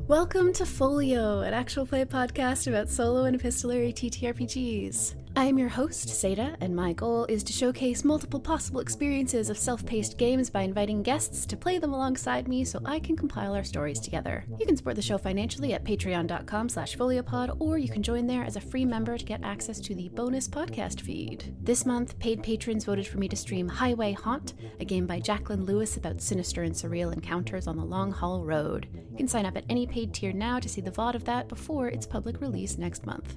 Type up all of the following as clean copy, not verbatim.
Welcome to Folio, an actual play podcast about solo and epistolary TTRPGs. I am your host, Satah, and my goal is to showcase multiple possible experiences of self-paced games by inviting guests to play them alongside me so I can compile our stories together. You can support the show financially at patreon.com/foliopod, or you can join there as a free member to get access to the bonus podcast feed. This month, paid patrons voted for me to stream Highway Haunt, a game by Jacqueline Lewis about sinister and surreal encounters on the long haul road. You can sign up at any paid tier now to see the VOD of that before its public release next month.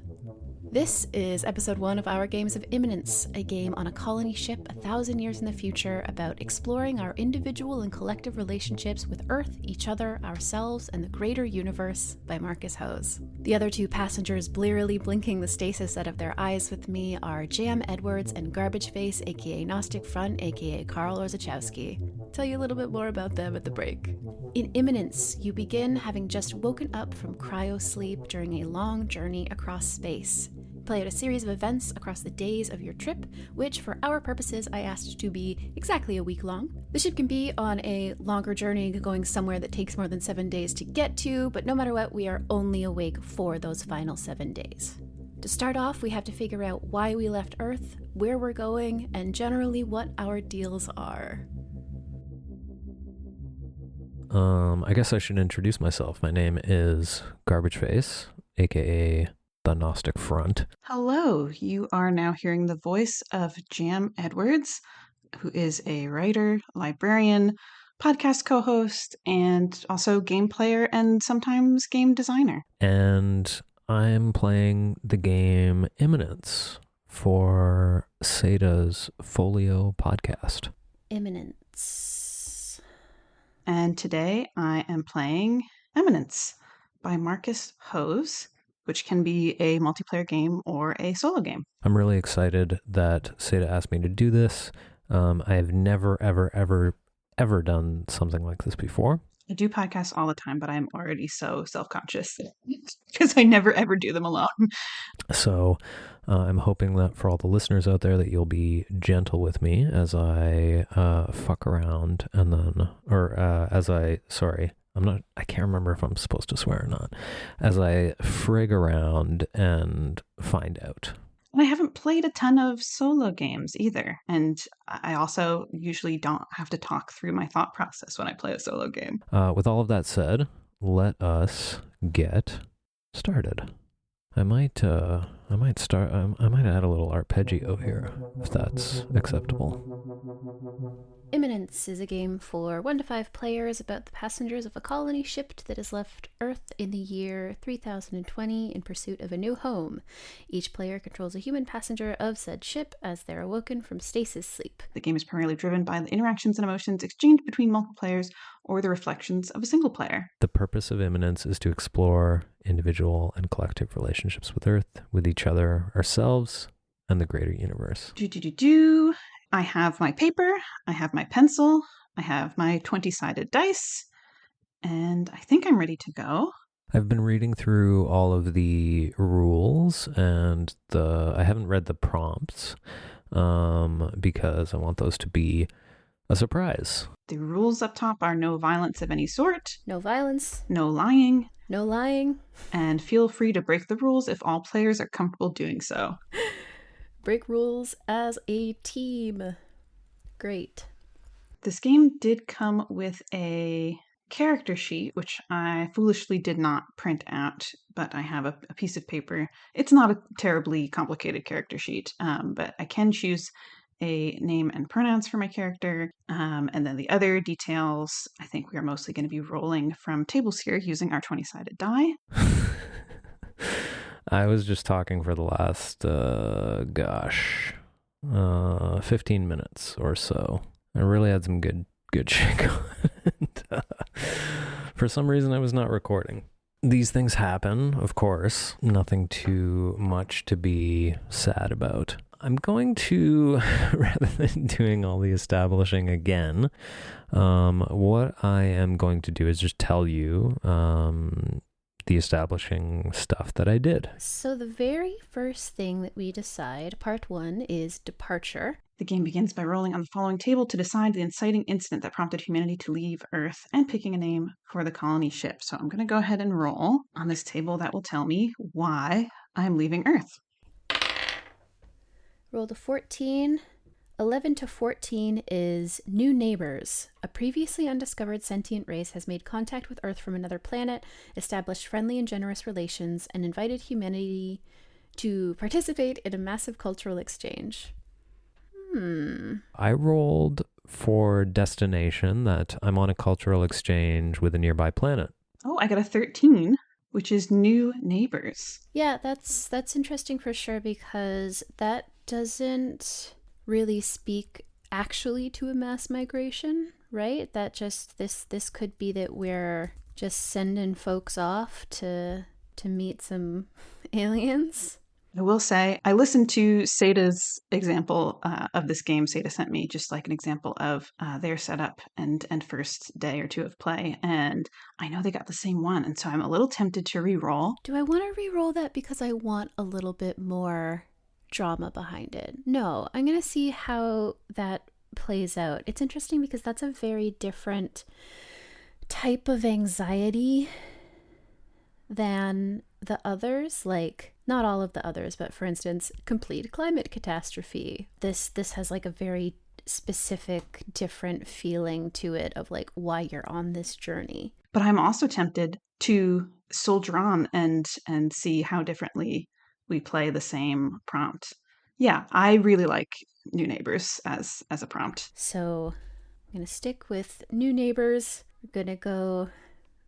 This is episode 1 of our Games of Immanence, a game on a colony ship 1,000 years in the future about exploring our individual and collective relationships with Earth, each other, ourselves, and the greater universe by Marcus Hose. The other 2 passengers blearily blinking the stasis out of their eyes with me are J.M. Edwards and garbageface, aka Gnostic Front, aka Karol Orzechowski. I'll tell you a little bit more about them at the break. In Immanence, you begin having just woken up from cryo-sleep during a long journey across space. Play out a series of events across the days of your trip, which, for our purposes, I asked to be exactly a week long. The ship can be on a longer journey going somewhere that takes more than 7 days to get to, but no matter what, we are only awake for those final 7 days. To start off, we have to figure out why we left Earth, where we're going, and generally what our deals are. I guess I should introduce myself. My name is garbageface, aka the Gnostic Front. Hello, you are now hearing the voice of J.M. Edwards, who is a writer, librarian, podcast co-host, and also game player and sometimes game designer. And I'm playing the game Immanence for Satah's Folio podcast. Immanence. And today I am playing Immanence by Marcus Hose, which can be a multiplayer game or a solo game. I'm really excited that Satah asked me to do this. I have never, ever done something like this before. I do podcasts all the time, but I'm already so self-conscious because I never, ever do them alone. So I'm hoping that for all the listeners out there that you'll be gentle with me as I fuck around and then, I can't remember if I'm supposed to swear or not, as I frig around and find out. And I haven't played a ton of solo games either. And I also usually don't have to talk through my thought process when I play a solo game. With all of that said, let us get started. I might add a little arpeggio here, if that's acceptable. Immanence is a game for 1 to 5 players about the passengers of a colony ship that has left Earth in the year 3020 in pursuit of a new home. Each player controls a human passenger of said ship as they're awoken from stasis sleep. The game is primarily driven by the interactions and emotions exchanged between multiple players or the reflections of a single player. The purpose of Immanence is to explore individual and collective relationships with Earth, with each other, ourselves, and the greater universe. I have my paper, I have my pencil, I have my 20-sided dice, and I think I'm ready to go. I've been reading through all of the rules, and I haven't read the prompts because I want those to be a surprise. The rules up top are no violence of any sort. No violence. No lying. No lying. And feel free to break the rules if all players are comfortable doing so. Break rules as a team. Great. This game did come with a character sheet, which I foolishly did not print out, but I have a piece of paper. It's not a terribly complicated character sheet, but I can choose a name and pronouns for my character, and then the other details, I think we are mostly going to be rolling from tables here using our 20-sided die. I was just talking for the last, 15 minutes or so. I really had some good shit going. For some reason, I was not recording. These things happen, of course. Nothing too much to be sad about. I'm going to, rather than doing all the establishing again, what I am going to do is just tell you the establishing stuff that I did. So the very first thing that we decide, part 1, is departure. The game begins by rolling on the following table to decide the inciting incident that prompted humanity to leave Earth and picking a name for the colony ship. So I'm going to go ahead and roll on this table that will tell me why I'm leaving Earth. Roll to 14. 11 to 14 is new neighbors. A previously undiscovered sentient race has made contact with Earth from another planet, established friendly and generous relations, and invited humanity to participate in a massive cultural exchange. I rolled for destination, that I'm on a cultural exchange with a nearby planet. Oh, I got a 13, which is new neighbors. Yeah, that's interesting for sure, because that doesn't really speak actually to a mass migration, right? That just this could be that we're just sending folks off to meet some aliens. I will say, I listened to Satah's example of this game. Satah sent me just like an example of their setup and first day or two of play, and I know they got the same one, and so I'm a little tempted to re-roll. Do I want to re-roll that because I want a little bit more drama behind it? No, I'm going to see how that plays out. It's interesting because that's a very different type of anxiety than the others. Like, not all of the others, but for instance, complete climate catastrophe. This has like a very specific, different feeling to it of like why you're on this journey. But I'm also tempted to soldier on and see how differently we play the same prompt. Yeah, I really like new neighbors as a prompt. So I'm going to stick with new neighbors. We're going to go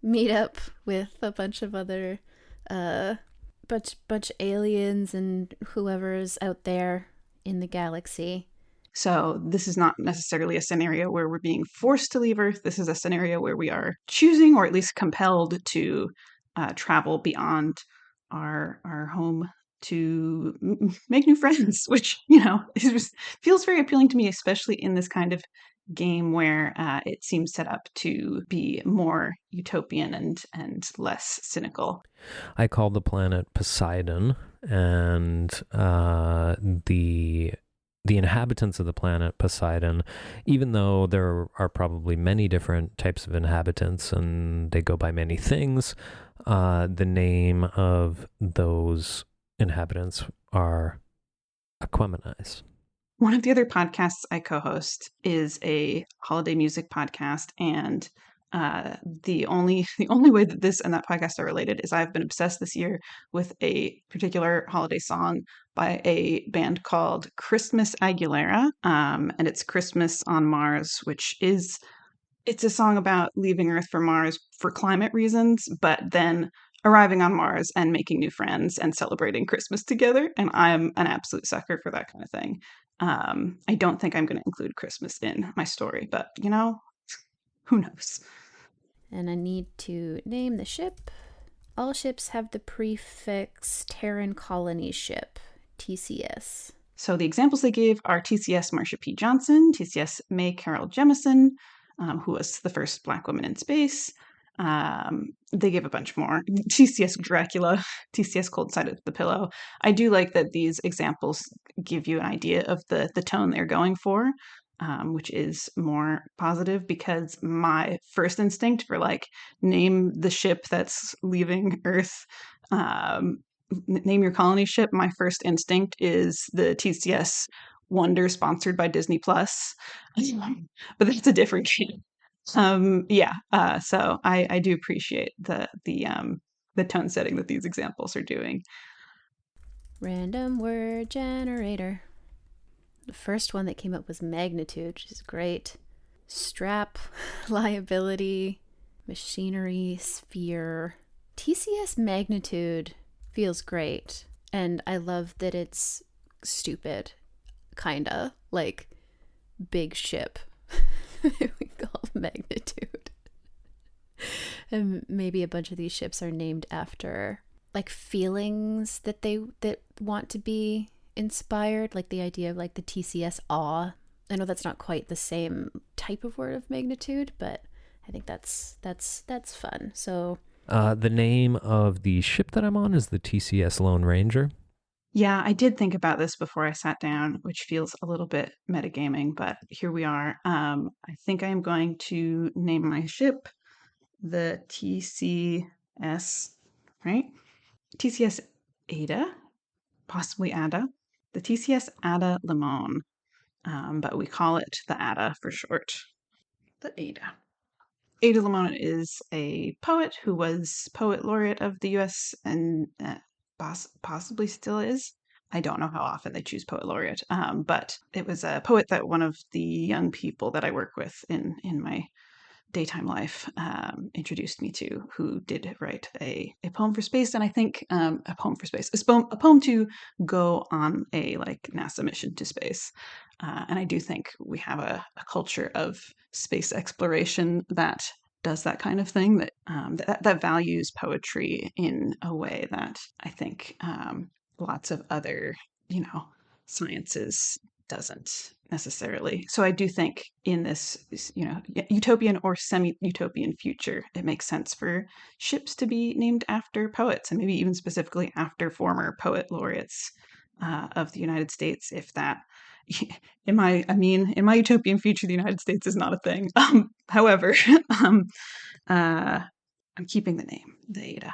meet up with a bunch of other bunch aliens and whoever's out there in the galaxy. So this is not necessarily a scenario where we're being forced to leave Earth. This is a scenario where we are choosing, or at least compelled, to travel beyond our home to make new friends, which, feels very appealing to me, especially in this kind of game where it seems set up to be more utopian and less cynical. I call the planet Poseidon, and the inhabitants of the planet Poseidon, even though there are probably many different types of inhabitants and they go by many things, the name of those inhabitants are Aqueminize. One of the other podcasts I co-host is a holiday music podcast, and the only way that this and that podcast are related is I've been obsessed this year with a particular holiday song by a band called Christmas Aguilera, and it's Christmas on Mars, which it's a song about leaving Earth for Mars for climate reasons, but then arriving on Mars and making new friends and celebrating Christmas together. And I'm an absolute sucker for that kind of thing. I don't think I'm going to include Christmas in my story, but who knows? And I need to name the ship. All ships have the prefix Terran Colony Ship, TCS. So the examples they gave are TCS Marsha P. Johnson, TCS May Carol Jemison, who was the first Black woman in space. They gave a bunch more. TCS Dracula, TCS Cold Side of the Pillow. I do like that these examples give you an idea of the tone they're going for, which is more positive, because my first instinct for name the ship that's leaving Earth, name your colony ship, my first instinct is the TCS Wonder sponsored by Disney Plus. But that's a different game. So I do appreciate the tone setting that these examples are doing. Random word generator. The first one that came up was magnitude, which is great. Strap, liability, machinery, sphere. TCS magnitude feels great. And I love that it's stupid. Kinda. Like, big ship. We call magnitude. And maybe a bunch of these ships are named after feelings that want to be inspired, like the idea of the TCS awe. I know that's not quite the same type of word of magnitude, but I think that's fun. So The name of the ship that I'm on is the TCS Lone Ranger. Yeah, I did think about this before I sat down, which feels a little bit metagaming, but here we are. I think I am going to name my ship the TCS, right? TCS Ada, possibly Ada. The TCS Ada Limon, but we call it the Ada for short. The Ada. Ada Limon is a poet who was poet laureate of the U.S. and possibly still is. I don't know how often they choose poet laureate, but it was a poet that one of the young people that I work with in my daytime life introduced me to, who did write a poem for space, and I think a poem for space, a poem to go on a like NASA mission to space. And I do think we have a culture of space exploration that does that kind of thing, that values poetry in a way that I think lots of other, sciences doesn't necessarily. So I do think in this, utopian or semi-utopian future, it makes sense for ships to be named after poets, and maybe even specifically after former poet laureates of the United States, if that in my utopian future, the United States is not a thing. However, I'm keeping the name, the Ada.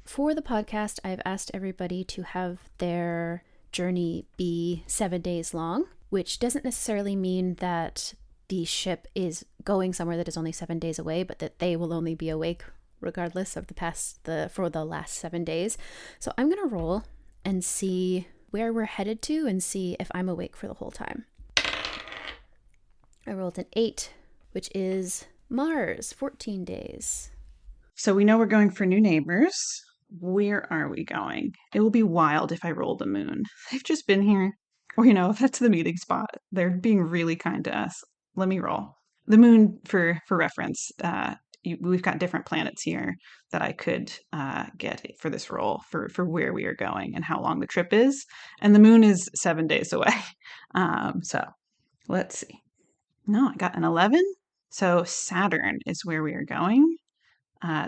For the podcast, I've asked everybody to have their journey be 7 days long, which doesn't necessarily mean that the ship is going somewhere that is only 7 days away, but that they will only be awake regardless of for the last 7 days. So I'm going to roll and see where we're headed to and see if I'm awake for the whole time. I rolled an 8, which is Mars, 14 days. So we know we're going for new neighbors. Where are we going? It will be wild if I roll the moon. They've just been here. Or, if that's the meeting spot, they're being really kind to us. Let me roll. The moon, for reference, we've got different planets here that I could get for this roll for where we are going and how long the trip is. And the moon is 7 days away. So let's see. No, I got an 11. So Saturn is where we are going.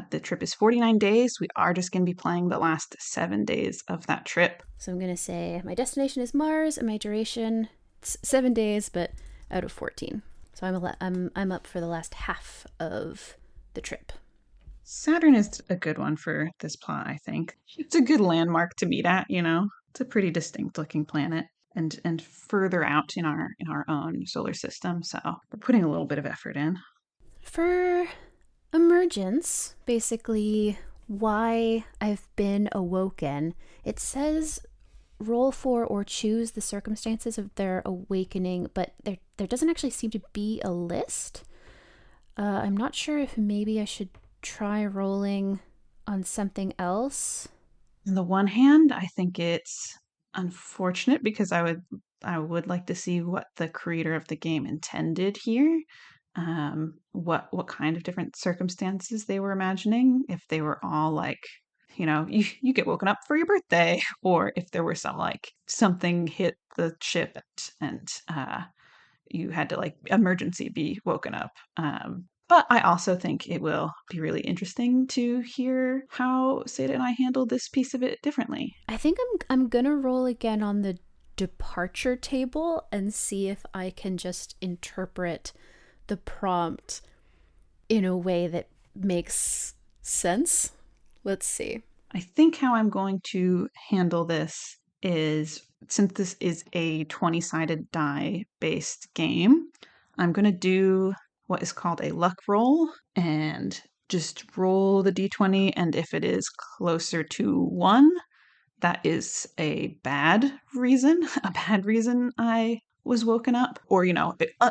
The trip is 49 days. We are just going to be playing the last 7 days of that trip. So I'm going to say my destination is Mars and my duration, it's 7 days, but out of 14. So I'm up for the last half of the trip. Saturn is a good one for this plot, I think. It's a good landmark to meet at, It's a pretty distinct looking planet and further out in our own solar system. So we're putting a little bit of effort in. For emergence, basically why I've been awoken, it says roll for or choose the circumstances of their awakening, but there doesn't actually seem to be a list. I'm not sure if maybe I should try rolling on something else. On the one hand, I think it's unfortunate because I would like to see what the creator of the game intended here. What kind of different circumstances they were imagining, if they were all like, you get woken up for your birthday, or if there were some like something hit the ship and you had to like emergency be woken up. But I also think it will be really interesting to hear how Seda and I handle this piece of it differently. I think I'm gonna roll again on the departure table and see if I can just interpret the prompt in a way that makes sense. Let's see. I think how I'm going to handle this is, since this is a 20-sided die-based game, I'm going to do what is called a luck roll and just roll the d20, and if it is closer to 1, that is a bad reason I was woken up, or,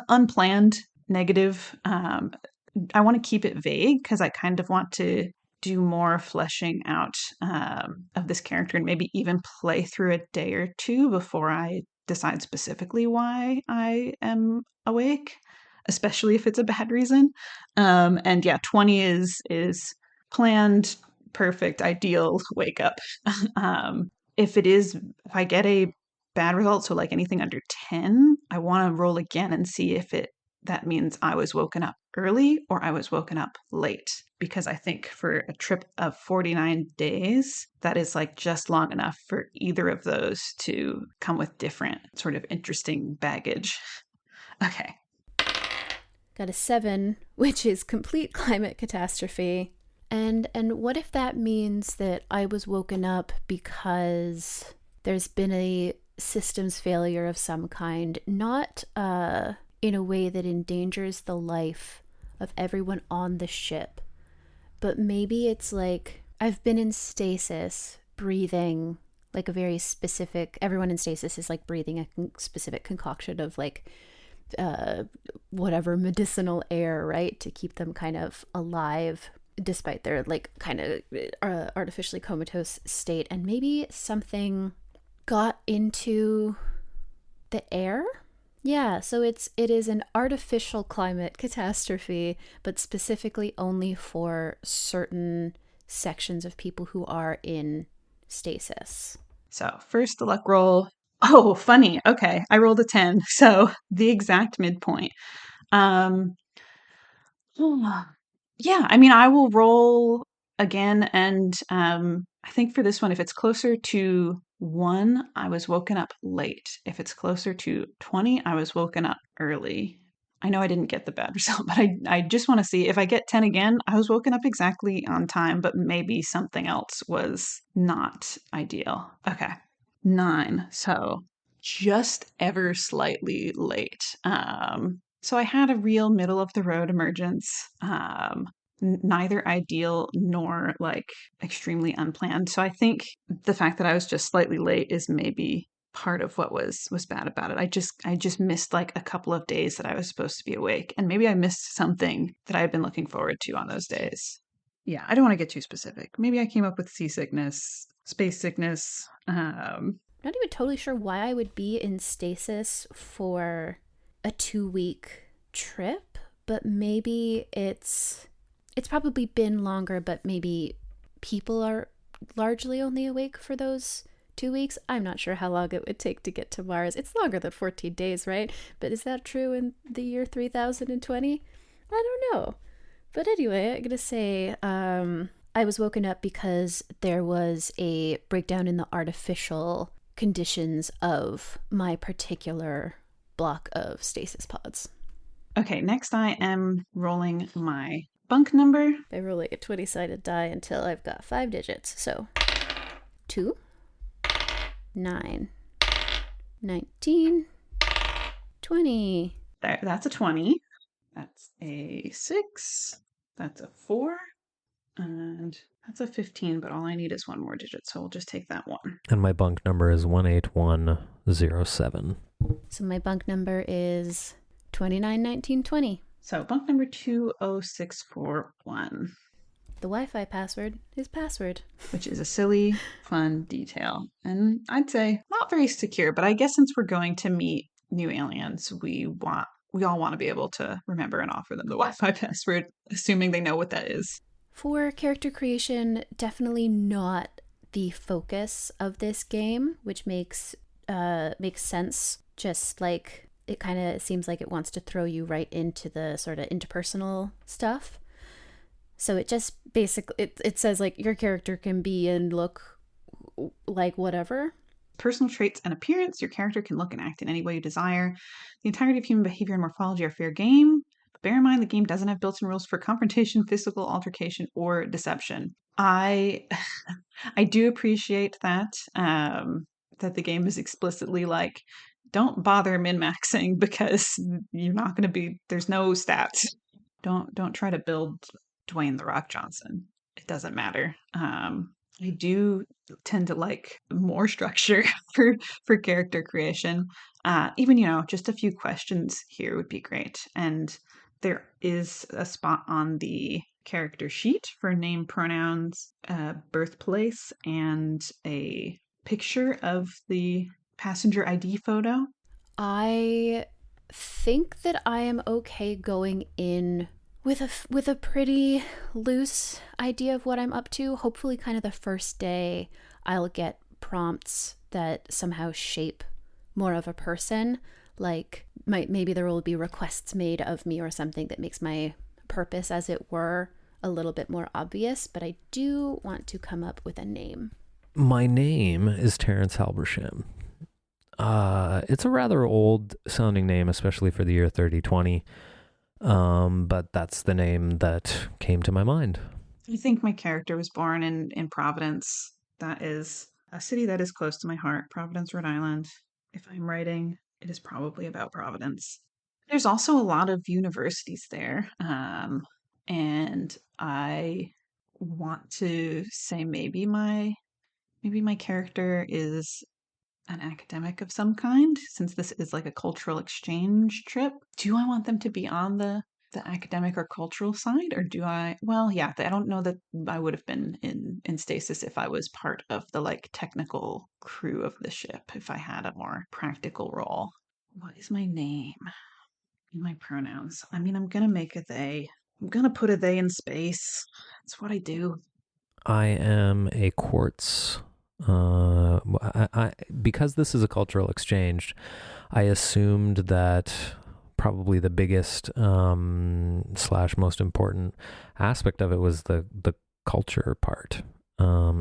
unplanned negative. I want to keep it vague because I kind of want to do more fleshing out of this character and maybe even play through a day or two before I decide specifically why I am awake, especially if it's a bad reason. And yeah, 20 is planned, perfect, ideal wake up. If I get a bad result, so like anything under 10, I want to roll again and see if that means I was woken up early or I was woken up late. Because I think for a trip of 49 days, that is like just long enough for either of those to come with different sort of interesting baggage. Okay. Got a 7, which is complete climate catastrophe. And what if that means that I was woken up because there's been a systems failure of some kind, not in a way that endangers the life of everyone on the ship, but maybe it's like I've been in stasis, breathing like a very specific, everyone in stasis is like breathing a specific concoction of like whatever medicinal air, right, to keep them kind of alive despite their like kind of artificially comatose state. And maybe something got into the air. Yeah, so it is an artificial climate catastrophe, but specifically only for certain sections of people who are in stasis. So first the luck roll. Oh, funny. Okay, I rolled a 10, so the exact midpoint. Yeah, I mean, I will roll again, and I think for this one, if it's closer to 1, I was woken up late. If it's closer to 20, I was woken up early. I know I didn't get the bad result, but I just want to see if I get 10 again, I was woken up exactly on time, but maybe something else was not ideal. Okay. 9. So just ever slightly late. So I had a real middle of the road emergence. Neither ideal nor like extremely unplanned. So I think the fact that I was just slightly late is maybe part of what was bad about it. I just missed like a couple of days that I was supposed to be awake, and maybe I missed something that I had been looking forward to on those days. Yeah, I don't want to get too specific. Maybe I came up with seasickness, space sickness. Not even totally sure why I would be in stasis for a 2-week trip, but maybe it's probably been longer, but maybe people are largely only awake for those 2 weeks. I'm not sure how long it would take to get to Mars. It's longer than 14 days, right? But is that true in the year 3020? I don't know. But anyway, I'm going to say I was woken up because there was a breakdown in the artificial conditions of my particular block of stasis pods. Okay, next I am rolling my bunk number. By rolling a 20-sided die until I've got 5 digits. So 2, 9, 19, 20. That's a 20. That's a 6. That's a 4. And that's a 15, but all I need is one more digit, so we'll just take that one. And my bunk number is 18107. So my bunk number is 291920. So bunk number 20641. The Wi-Fi password is password. Which is a silly, fun detail. And I'd say not very secure, but I guess since we're going to meet new aliens, we all want to be able to remember and offer them the Wi-Fi password, assuming they know what that is. For character creation, definitely not the focus of this game, which makes sense. Just like it kind of seems like it wants to throw you right into the sort of interpersonal stuff. So it just basically it says like your character can be and look like whatever. Personal traits and appearance. Your character can look and act in any way you desire. The entirety of human behavior and morphology are fair game. Bear in mind, the game doesn't have built-in rules for confrontation, physical altercation, or deception. I do appreciate that that the game is explicitly like, don't bother min-maxing because you're not going to be. There's no stats. Don't try to build Dwayne The Rock Johnson. It doesn't matter. I do tend to like more structure for character creation. Even just a few questions here would be great. And there is a spot on the character sheet for name, pronouns, birthplace, and a picture of the passenger ID photo. I think that I am okay going in with a pretty loose idea of what I'm up to. Hopefully kind of the first day I'll get prompts that somehow shape more of a person. Like maybe there will be requests made of me or something that makes my purpose, as it were, a little bit more obvious, but I do want to come up with a name. My name is Terrence Halbersham. It's a rather old sounding name, especially for the year 3020. But that's the name that came to my mind. I think my character was born in Providence. That is a city that is close to my heart, Providence, Rhode Island. If I'm writing, it is probably about Providence. There's also a lot of universities there. And I want to say maybe my character is an academic of some kind, since this is like a cultural exchange trip. Do I want them to be on the academic or cultural side, or do I? Well, yeah, I don't know that I would have been in stasis if I was part of the like technical crew of the ship, if I had a more practical role. What is my name? My pronouns. I mean, I'm gonna make a they. I'm gonna put a they in space. That's what I do. I am a quartz. Because this is a cultural exchange, I assumed that probably the biggest slash most important aspect of it was the culture part.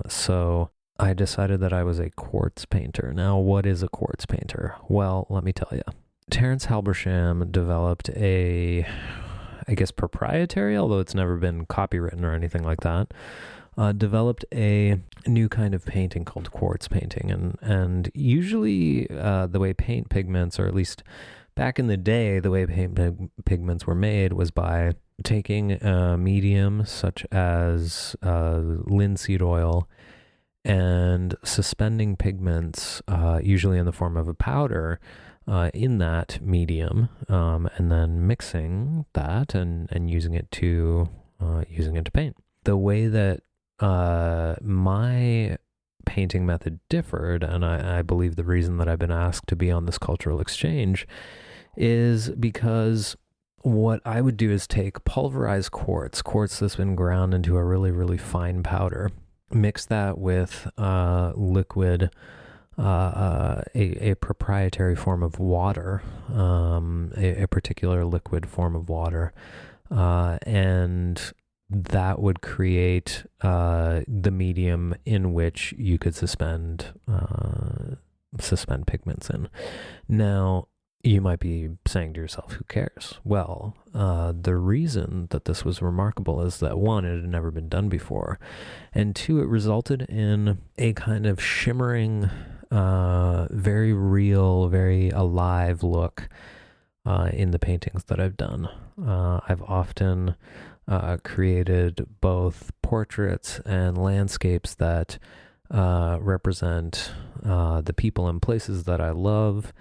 So I decided that I was a quartz painter. Now, what is a quartz painter? Well, let me tell you. Terrence Halbersham developed a, I guess, proprietary, although it's never been copywritten or anything like that, developed a new kind of painting called quartz painting. And usually the way paint pigments, or at least back in the day, the way paint pigments were made was by taking a medium such as linseed oil and suspending pigments, usually in the form of a powder, in that medium, and then mixing that and using it to paint. The way that my painting method differed, and I believe the reason that I've been asked to be on this cultural exchange is because what I would do is take pulverized quartz that's been ground into a really, really fine powder, mix that with liquid, a proprietary form of water, a particular liquid form of water, and that would create the medium in which you could suspend pigments in. Now, you might be saying to yourself, who cares? Well, the reason that this was remarkable is that, one, it had never been done before, and two, it resulted in a kind of shimmering, very real, very alive look in the paintings that I've done. I've often created both portraits and landscapes that represent the people and places that I love,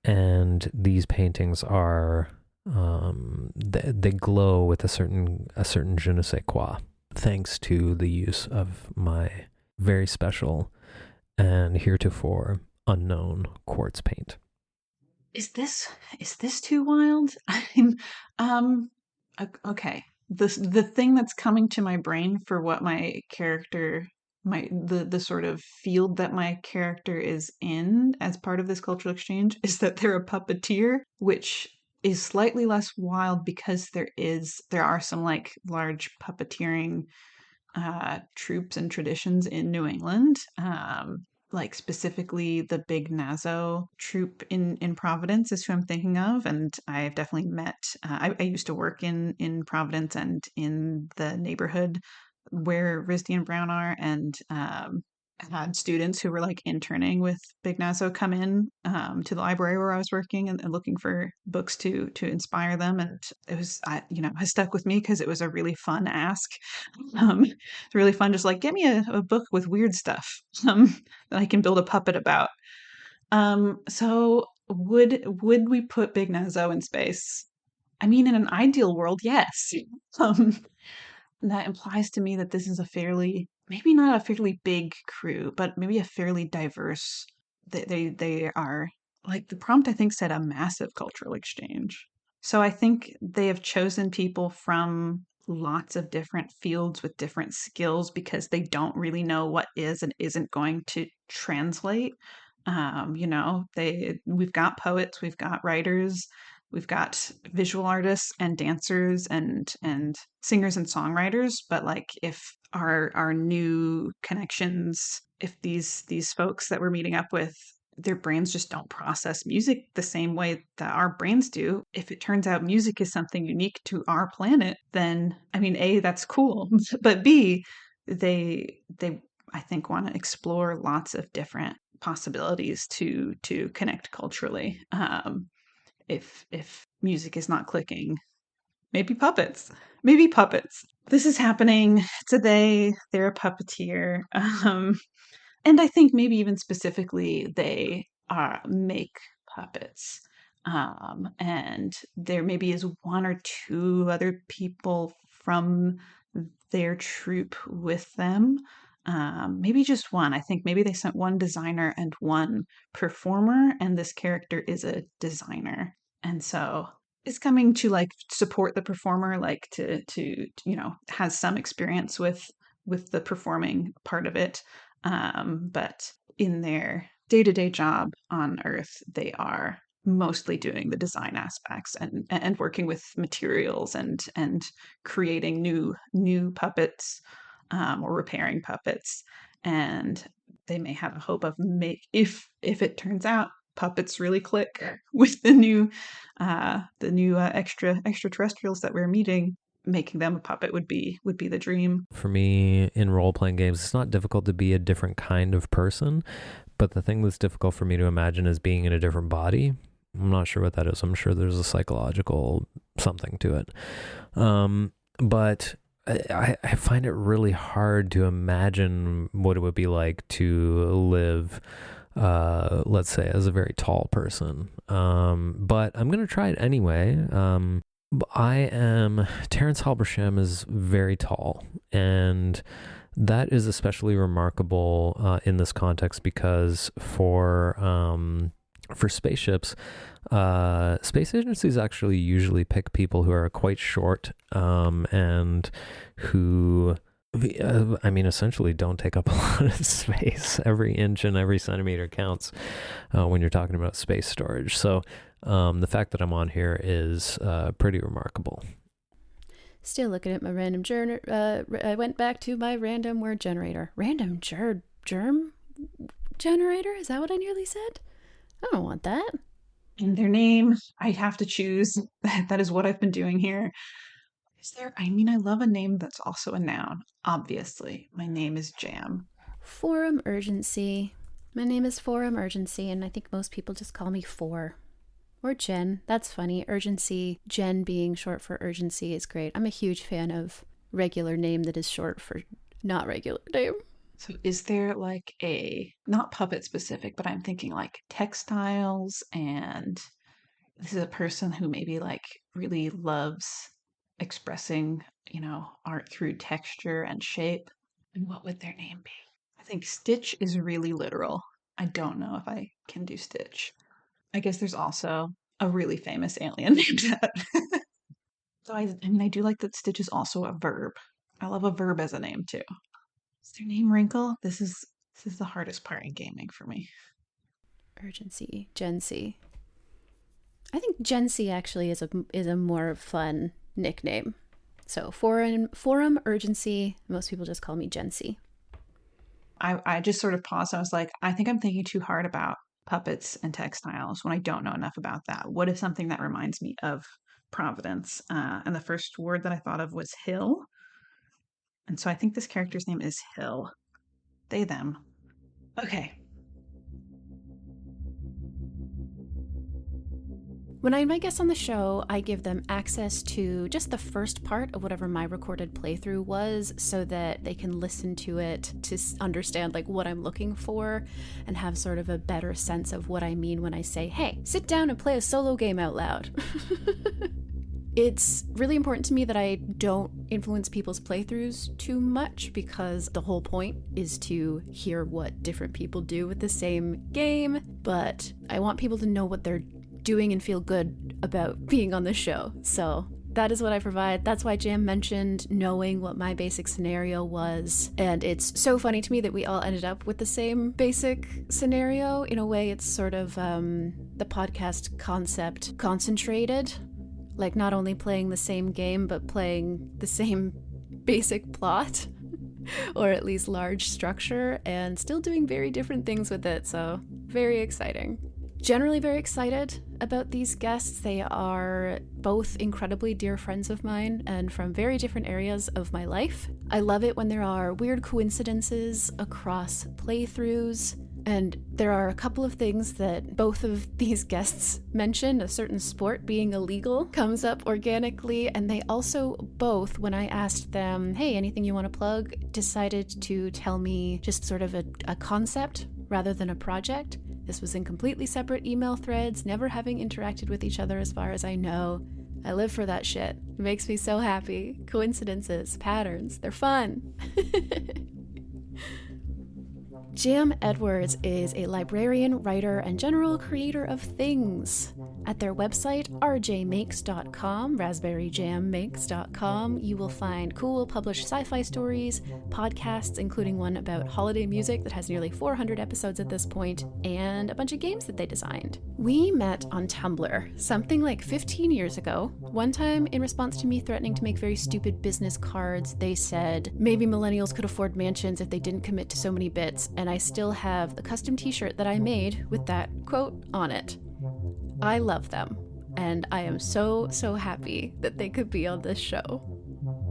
and these paintings are they glow with a certain je ne sais quoi, thanks to the use of my very special and heretofore unknown quartz paint. Is this too wild? Okay. The thing that's coming to my brain for what my character, the sort of field that my character is in as part of this cultural exchange, is that they're a puppeteer, which is slightly less wild because there are some like large puppeteering troops and traditions in New England. Like specifically the Big Nazo troupe in Providence is who I'm thinking of, and I've definitely met. I used to work in Providence and in the neighborhood where Risdy and Brown are, and had students who were like interning with Big Nazo come in to the library where I was working and looking for books to inspire them, and it was it stuck with me because it was a really fun ask. It's really fun, just like get me a book with weird stuff that I can build a puppet about. So would we put Big Nazo in space? I mean, in an ideal world, yes. That implies to me that this is maybe not a fairly big crew, but maybe a fairly diverse. They are, like the prompt I think said, a massive cultural exchange. So I think they have chosen people from lots of different fields with different skills because they don't really know what is and isn't going to translate. We've got poets, we've got writers, we've got visual artists and dancers and singers and songwriters, but like if our new connections, if these folks that we're meeting up with, their brains just don't process music the same way that our brains do. If it turns out music is something unique to our planet, then I mean, A, that's cool, but B, they I think want to explore lots of different possibilities to connect culturally. If music is not clicking, maybe puppets. Maybe puppets. This is happening today. They're a puppeteer. And I think maybe even specifically they make puppets. And there maybe is one or two other people from their troupe with them. Maybe just one. I think maybe they sent one designer and one performer, and this character is a designer. And so is coming to like support the performer, like to has some experience with the performing part of it, but in their day-to-day job on Earth they are mostly doing the design aspects and working with materials and creating new puppets, or repairing puppets. And they may have a hope of if it turns out puppets really click with the new extraterrestrials that we're meeting, making them a puppet would be the dream. For me, in role-playing games, it's not difficult to be a different kind of person, but the thing that's difficult for me to imagine is being in a different body. I'm not sure what that is. I'm sure there's a psychological something to it. But I find it really hard to imagine what it would be like to live, let's say, as a very tall person. But I'm going to try it anyway. Terrence Halbersham is very tall, and that is especially remarkable in this context because for spaceships, space agencies actually usually pick people who are quite short, and who, essentially don't take up a lot of space. Every inch and every centimeter counts when you're talking about space storage. So the fact that I'm on here is pretty remarkable. Still looking at my random I went back to my random word generator. Random germ generator? Is that what I nearly said? I don't want that. In their name, I have to choose. That is what I've been doing here. I love a name that's also a noun. Obviously, my name is Jam. Forum Urgency. My name is Forum Urgency, and I think most people just call me Four. Or Jen. That's funny. Urgency. Jen being short for urgency is great. I'm a huge fan of regular name that is short for not regular name. So is there like not puppet specific, but I'm thinking like textiles, and this is a person who maybe like really loves expressing, art through texture and shape. And what would their name be? I think Stitch is really literal. I don't know if I can do Stitch. I guess there's also a really famous alien named that. So I do like that Stitch is also a verb. I love a verb as a name too. Is their name Wrinkle? This is the hardest part in gaming for me. Urgency. Gen C. I think Gen C actually is a more fun nickname. So Forum Urgency. Most people just call me Gen C. I just sort of paused. I was like, I think I'm thinking too hard about puppets and textiles when I don't know enough about that. What is something that reminds me of Providence? And the first word that I thought of was hill. And so I think this character's name is Hill. They, them. Okay. When I invite guests on the show, I give them access to just the first part of whatever my recorded playthrough was so that they can listen to it to understand like what I'm looking for and have sort of a better sense of what I mean when I say, hey, sit down and play a solo game out loud. It's really important to me that I don't influence people's playthroughs too much because the whole point is to hear what different people do with the same game, but I want people to know what they're doing and feel good about being on the show. So That is what I provide. That's why Jam mentioned knowing what my basic scenario was. And it's so funny to me that we all ended up with the same basic scenario. In a way, it's sort of the podcast concept concentrated. Like not only playing the same game, but playing the same basic plot. Or at least large structure, and still doing very different things with it. So very exciting. Generally very excited about these guests. They are both incredibly dear friends of mine and from very different areas of my life. I love it when there are weird coincidences across playthroughs, and there are a couple of things that both of these guests mentioned. A certain sport being illegal comes up organically, and they also both, when I asked them, hey, anything you want to plug, decided to tell me just sort of a concept rather than a project. This was in completely separate email threads, never having interacted with each other as far as I know. I live for that shit. It makes me so happy. Coincidences, patterns, they're fun. Jam Edwards is a librarian, writer, and general creator of things. At their website, rjmakes.com, raspberryjammakes.com, you will find cool published sci-fi stories, podcasts, including one about holiday music that has nearly 400 episodes at this point, and a bunch of games that they designed. We met on Tumblr something like 15 years ago. One time, in response to me threatening to make very stupid business cards, they said maybe millennials could afford mansions if they didn't commit to so many bits, and I still have the custom t-shirt that I made with that quote on it. I love them, and I am so happy that they could be on this show.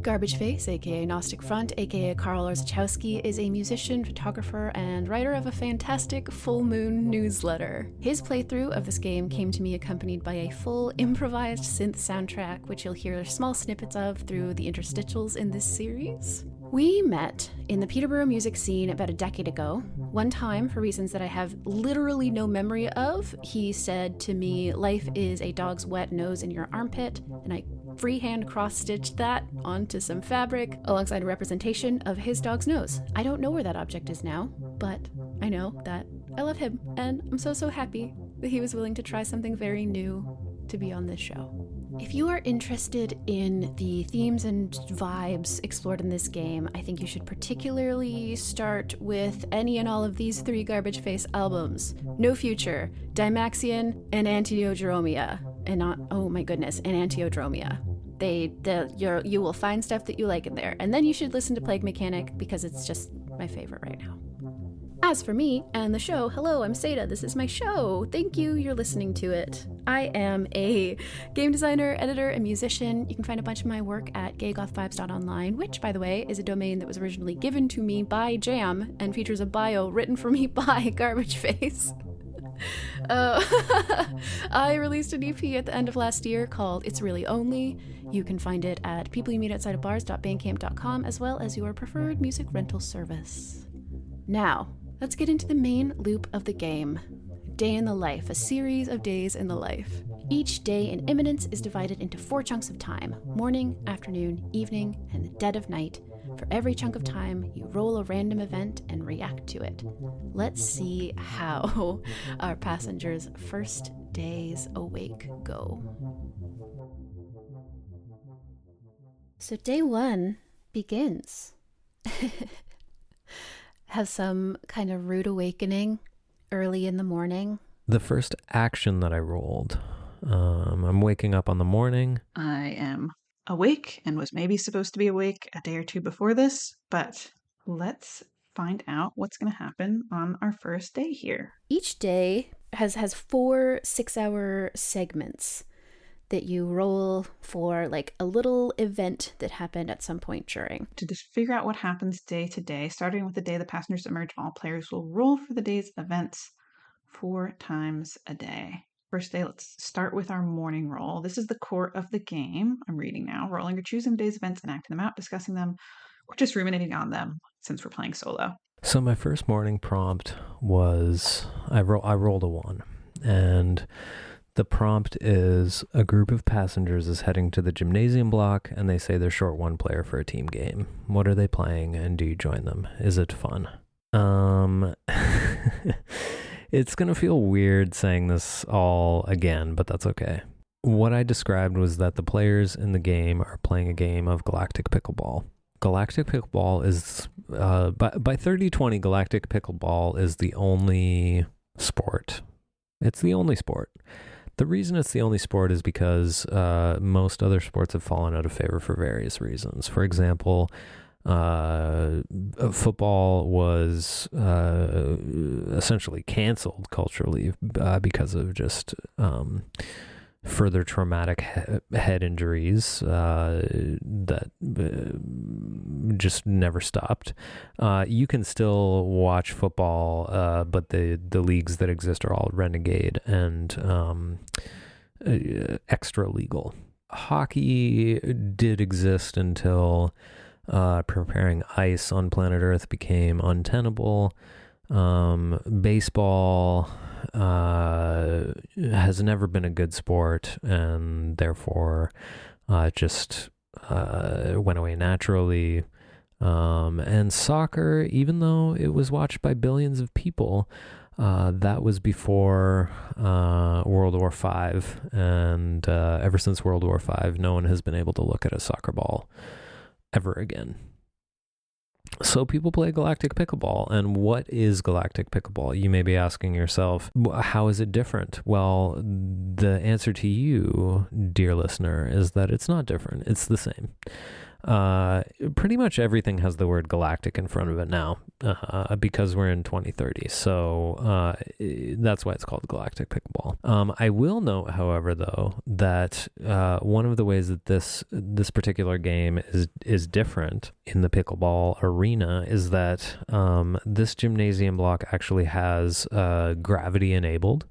Garbageface, aka Gnostic Front, aka Karol Orzechowski, is a musician, photographer, and writer of a fantastic full moon newsletter. His playthrough of this game came to me accompanied by a full improvised synth soundtrack, which you'll hear small snippets of through the interstitials in this series. We met in the Peterborough music scene about a decade ago. One time, for reasons that I have literally no memory of, he said to me, "Life is a dog's wet nose in your armpit," and I freehand cross-stitched that onto some fabric alongside a representation of his dog's nose. I don't know where that object is now, but I know that I love him, and I'm so happy that he was willing to try something very new to be on this show. If you are interested in the themes and vibes explored in this game, I think you should particularly start with any and all of these 3 Garbageface albums: No Future, Dymaxion, and Antiodromia. And not, oh my goodness, and Antiodromia. You will find stuff that you like in there. And then you should listen to Plague Mechanic, because it's just my favorite right now. As for me and the show, hello, I'm Satah. This is my show. Thank you, you're listening to it. I am a game designer, editor, and musician. You can find a bunch of my work at gaygothvibes.online, which, by the way, is a domain that was originally given to me by Jam and features a bio written for me by Garbageface. I released an EP at the end of last year called It's Really Only. You can find it at peopleyoumeetoutsidofbars.bandcamp.com, as well as your preferred music rental service. Now, let's get into the main loop of the game. Day in the life, a series of days in the life. Each day in Immanence is divided into 4 chunks of time: morning, afternoon, evening, and the dead of night. For every chunk of time, you roll a random event and react to it. Let's see how our passengers' first days awake go. So day 1 begins. Have some kind of rude awakening early in the morning. The first action that I rolled, I'm waking up on the morning. I am awake and was maybe supposed to be awake a day or 2 before this, but let's find out what's going to happen on our first day here. Each day has 4 6-hour segments that you roll for, like a little event that happened at some point during. To just figure out what happens day to day, starting with the day the passengers emerge, all players will roll for the day's events 4 times a day. First day, let's start with our morning roll. This is the core of the game. I'm reading now. Rolling or choosing the day's events and acting them out, discussing them, or just ruminating on them since we're playing solo. So my first morning prompt was, I rolled a 1, and the prompt is a group of passengers is heading to the gymnasium block, and they say they're short 1 player for a team game. What are they playing, and do you join them? Is it fun? It's going to feel weird saying this all again, but that's okay. what I described was that the players in the game are playing a game of Galactic Pickleball. Galactic Pickleball is, by 3020, Galactic Pickleball is the only sport. It's the only sport. The reason it's the only sport is because most other sports have fallen out of favor for various reasons. For example, football was essentially canceled culturally because of just further traumatic head injuries that just never stopped. You can still watch football, but the leagues that exist are all renegade and extra legal. Hockey did exist until preparing ice on planet Earth became untenable. Baseball has never been a good sport, and therefore just went away naturally. And soccer, even though it was watched by billions of people, that was before World War V, and ever since World War V, no one has been able to look at a soccer ball ever again. So people play Galactic Pickleball. And what is Galactic Pickleball? You may be asking yourself, how is it different? Well, the answer to you, dear listener, is that it's not different. It's the same. Pretty much everything has the word galactic in front of it now, because we're in 2030. So that's why it's called Galactic Pickleball. I will note, however, though, that one of the ways that this particular game is different in the pickleball arena is that this gymnasium block actually has gravity enabled.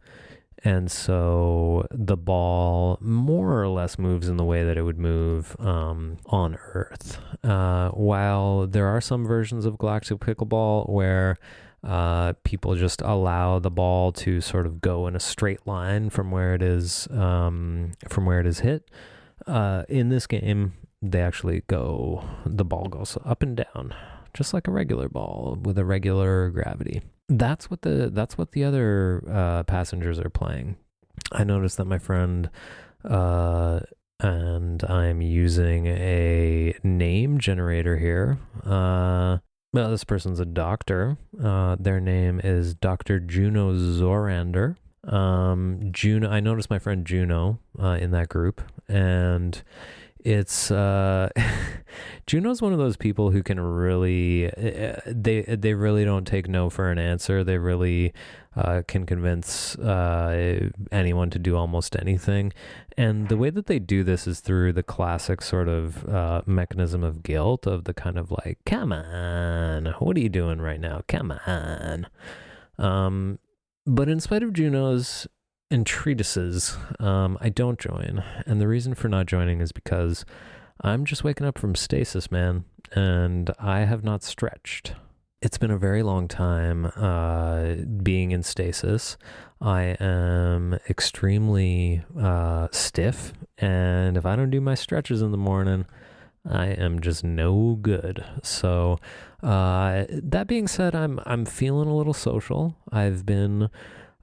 And so the ball more or less moves in the way that it would move on Earth. While there are some versions of Galactic Pickleball where people just allow the ball to sort of go in a straight line from where it is hit, in this game the ball goes up and down, just like a regular ball with a regular gravity. That's what the other passengers are playing. I noticed that my friend and I'm using a name generator here. Well, this person's a doctor. Their name is Dr. Juno Zorander. Juno. I noticed my friend Juno in that group, and it's Juno's one of those people who can really they really don't take no for an answer. They really can convince anyone to do almost anything, and the way that they do this is through the classic sort of mechanism of guilt, of the kind of like, come on, what are you doing right now, come on. But in spite of Juno's entreatises, I don't join. And the reason for not joining is because I'm just waking up from stasis, man, and I have not stretched. It's been a very long time being in stasis. I am extremely stiff, and if I don't do my stretches in the morning, I am just no good. So that being said, I'm feeling a little social. I've been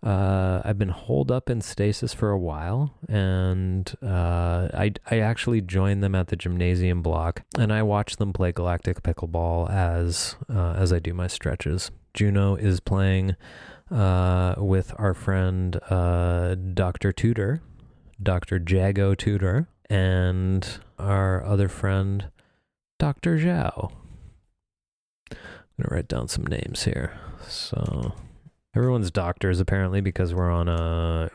holed up in stasis for a while, and I actually joined them at the gymnasium block, and I watch them play Galactic Pickleball as I do my stretches. Juno is playing with our friend Dr. Tudor, Dr. Jago Tudor, and our other friend Dr. Zhao. I'm gonna write down some names here. So everyone's doctors apparently, because we're on a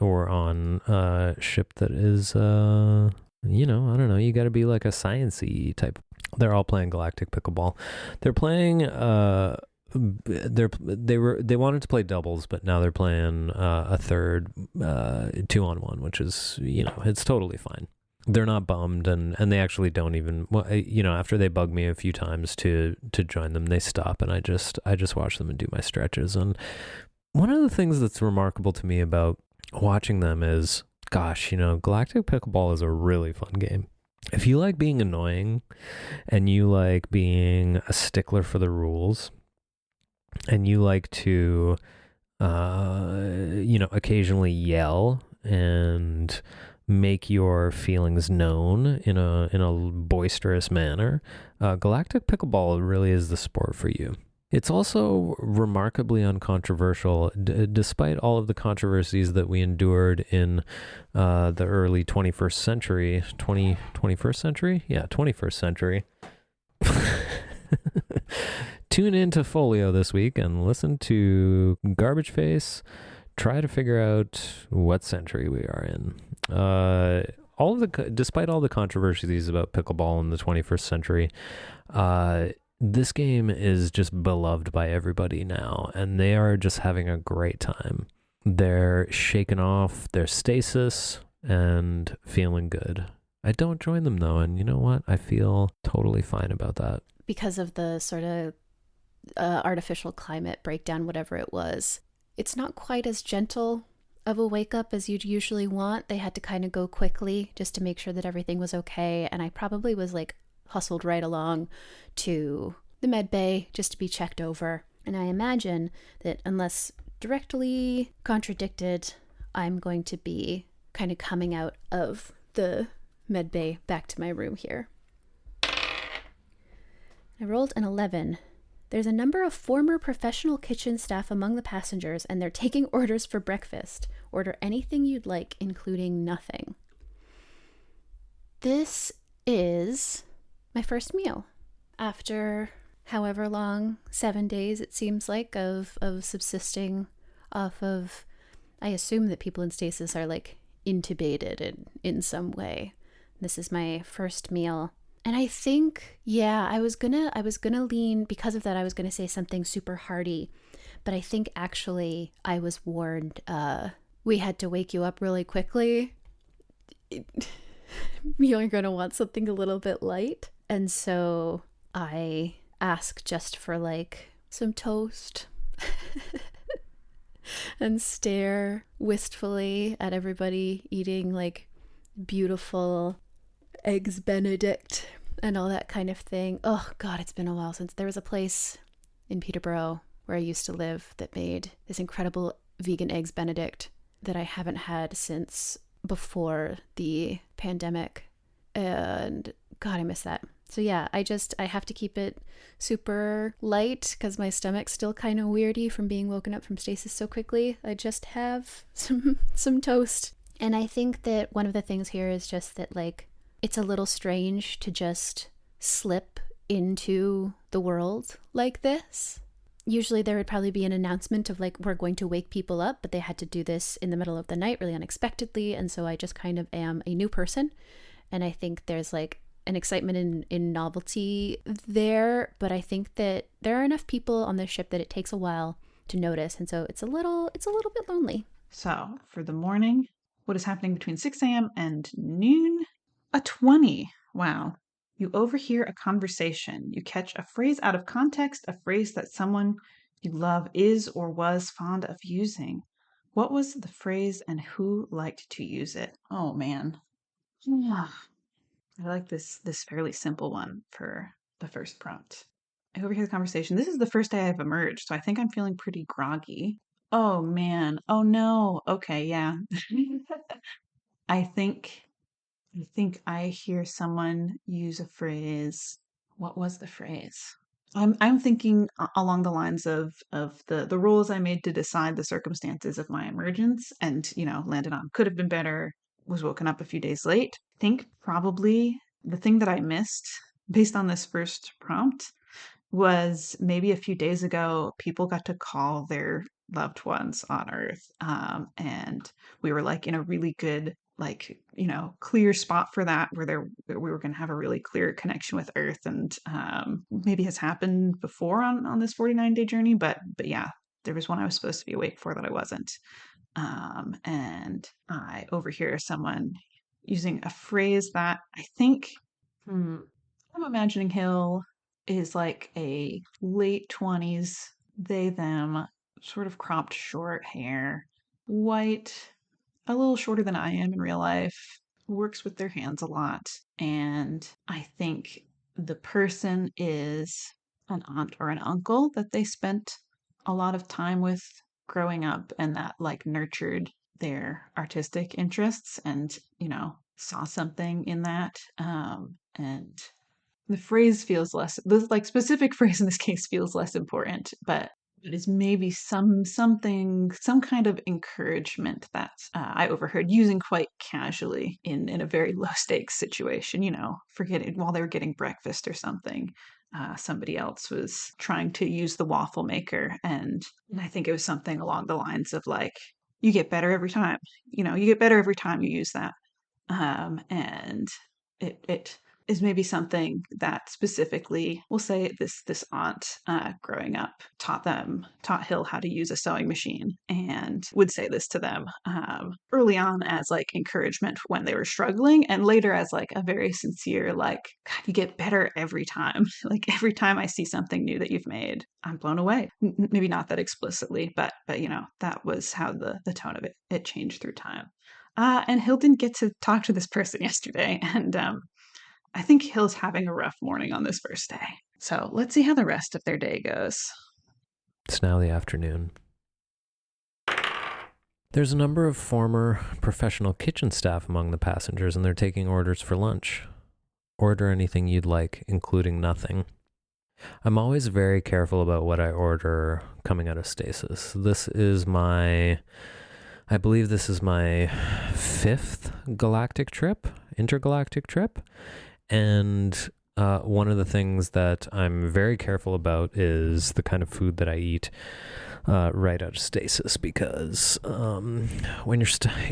ship that is I don't know, you got to be like a science-y type. They're all playing Galactic Pickleball. They're playing they wanted to play doubles, but now they're playing a third 2-on-1, which is, it's totally fine. They're not bummed, and they actually don't even, after they bug me a few times to join them, they stop, and I just watch them and do my stretches. And one of the things that's remarkable to me about watching them is, gosh, Galactic Pickleball is a really fun game. If you like being annoying, and you like being a stickler for the rules, and you like to occasionally yell and make your feelings known in a boisterous manner, Galactic Pickleball really is the sport for you. It's also remarkably uncontroversial, despite all of the controversies that we endured in the early 21st century. 21st century? Yeah, 21st century. Tune in to Folio this week and listen to Garbageface try to figure out what century we are in. Despite all the controversies about pickleball in the 21st century, this game is just beloved by everybody now, and they are just having a great time. They're shaking off their stasis and feeling good. I don't join them though, and you know what? I feel totally fine about that. Because of the sort of artificial climate breakdown, whatever it was, it's not quite as gentle of a wake up as you'd usually want. They had to kind of go quickly just to make sure that everything was okay. And I probably was like hustled right along to the med bay just to be checked over. And I imagine that unless directly contradicted, I'm going to be kind of coming out of the med bay back to my room here. I rolled an 11. There's a number of former professional kitchen staff among the passengers, and they're taking orders for breakfast. Order anything you'd like, including nothing. This is my first meal. After however long, 7 days it seems like, of subsisting off of, I assume that people in stasis are like intubated in some way. This is my first meal. And I think, yeah, I was gonna lean, because of that, I was gonna say something super hearty, but I think actually I was warned, we had to wake you up really quickly. You're gonna want something a little bit light. And so I asked just for like some toast and stare wistfully at everybody eating like beautiful eggs Benedict and all that kind of thing. Oh God, it's been a while since there was a place in Peterborough where I used to live that made this incredible vegan eggs Benedict that I haven't had since before the pandemic. And God, I miss that. So yeah, I have to keep it super light because my stomach's still kind of weirdy from being woken up from stasis so quickly. I just have some toast. And I think that one of the things here is just that like, it's a little strange to just slip into the world like this. Usually there would probably be an announcement of like, we're going to wake people up, but they had to do this in the middle of the night really unexpectedly. And so I just kind of am a new person. And I think there's like an excitement in novelty there. But I think that there are enough people on this ship that it takes a while to notice. And so it's a little bit lonely. So for the morning, what is happening between 6 a.m. and noon? A 20. Wow. You overhear a conversation. You catch a phrase out of context, a phrase that someone you love is or was fond of using. What was the phrase and who liked to use it? Oh man. I like this fairly simple one for the first prompt. I overhear the conversation. This is the first day I've emerged, so I think I'm feeling pretty groggy. Oh man. Oh no. Okay, yeah. I think I hear someone use a phrase. What was the phrase? I'm thinking along the lines of the rules I made to decide the circumstances of my emergence, and landed on could have been better. Was woken up a few days late. I think probably the thing that I missed based on this first prompt was maybe a few days ago, people got to call their loved ones on Earth, and we were like in a really good clear spot for that where we were going to have a really clear connection with Earth, and maybe has happened before on this 49-day journey, but yeah, there was one I was supposed to be awake for that I wasn't, and I overhear someone using a phrase that I think I'm imagining Hill is like a late 20s they them, sort of cropped short hair, white, a little shorter than I am in real life, works with their hands a lot. And I think the person is an aunt or an uncle that they spent a lot of time with growing up, and that like nurtured their artistic interests and, saw something in that. And the phrase feels less, the like specific phrase in this case feels less important, but it is maybe some kind of encouragement that I overheard using quite casually in a very low stakes situation. Forgetting while they were getting breakfast or something. Somebody else was trying to use the waffle maker, and I think it was something along the lines of like, "You get better every time. You get better every time you use that." And it is maybe something that specifically, we'll say this aunt growing up taught Hill how to use a sewing machine, and would say this to them early on as like encouragement when they were struggling, and later as like a very sincere like, God, you get better every time. Like every time I see something new that you've made, I'm blown away. Maybe not that explicitly, but that was how the tone of it changed through time. And Hill didn't get to talk to this person yesterday, and I think Hill's having a rough morning on this first day. So let's see how the rest of their day goes. It's now the afternoon. There's a number of former professional kitchen staff among the passengers, and they're taking orders for lunch. Order anything you'd like, including nothing. I'm always very careful about what I order coming out of stasis. I believe this is my 5th intergalactic trip. And one of the things that I'm very careful about is the kind of food that I eat right out of stasis, because when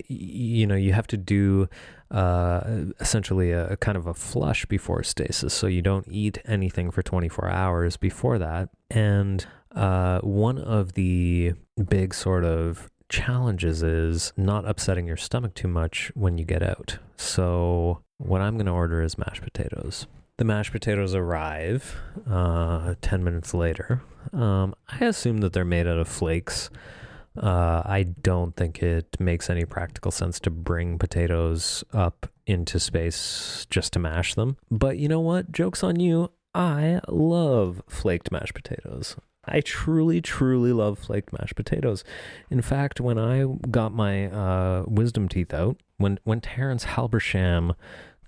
you have to do essentially a kind of a flush before stasis, so you don't eat anything for 24 hours before that. And one of the big sort of challenges is not upsetting your stomach too much when you get out. So what I'm going to order is mashed potatoes. The mashed potatoes arrive 10 minutes later. I assume that they're made out of flakes. I don't think it makes any practical sense to bring potatoes up into space just to mash them. But you know what? Joke's on you. I love flaked mashed potatoes. I truly, truly love flaked mashed potatoes. In fact, when I got my wisdom teeth out, when Terrence Halbersham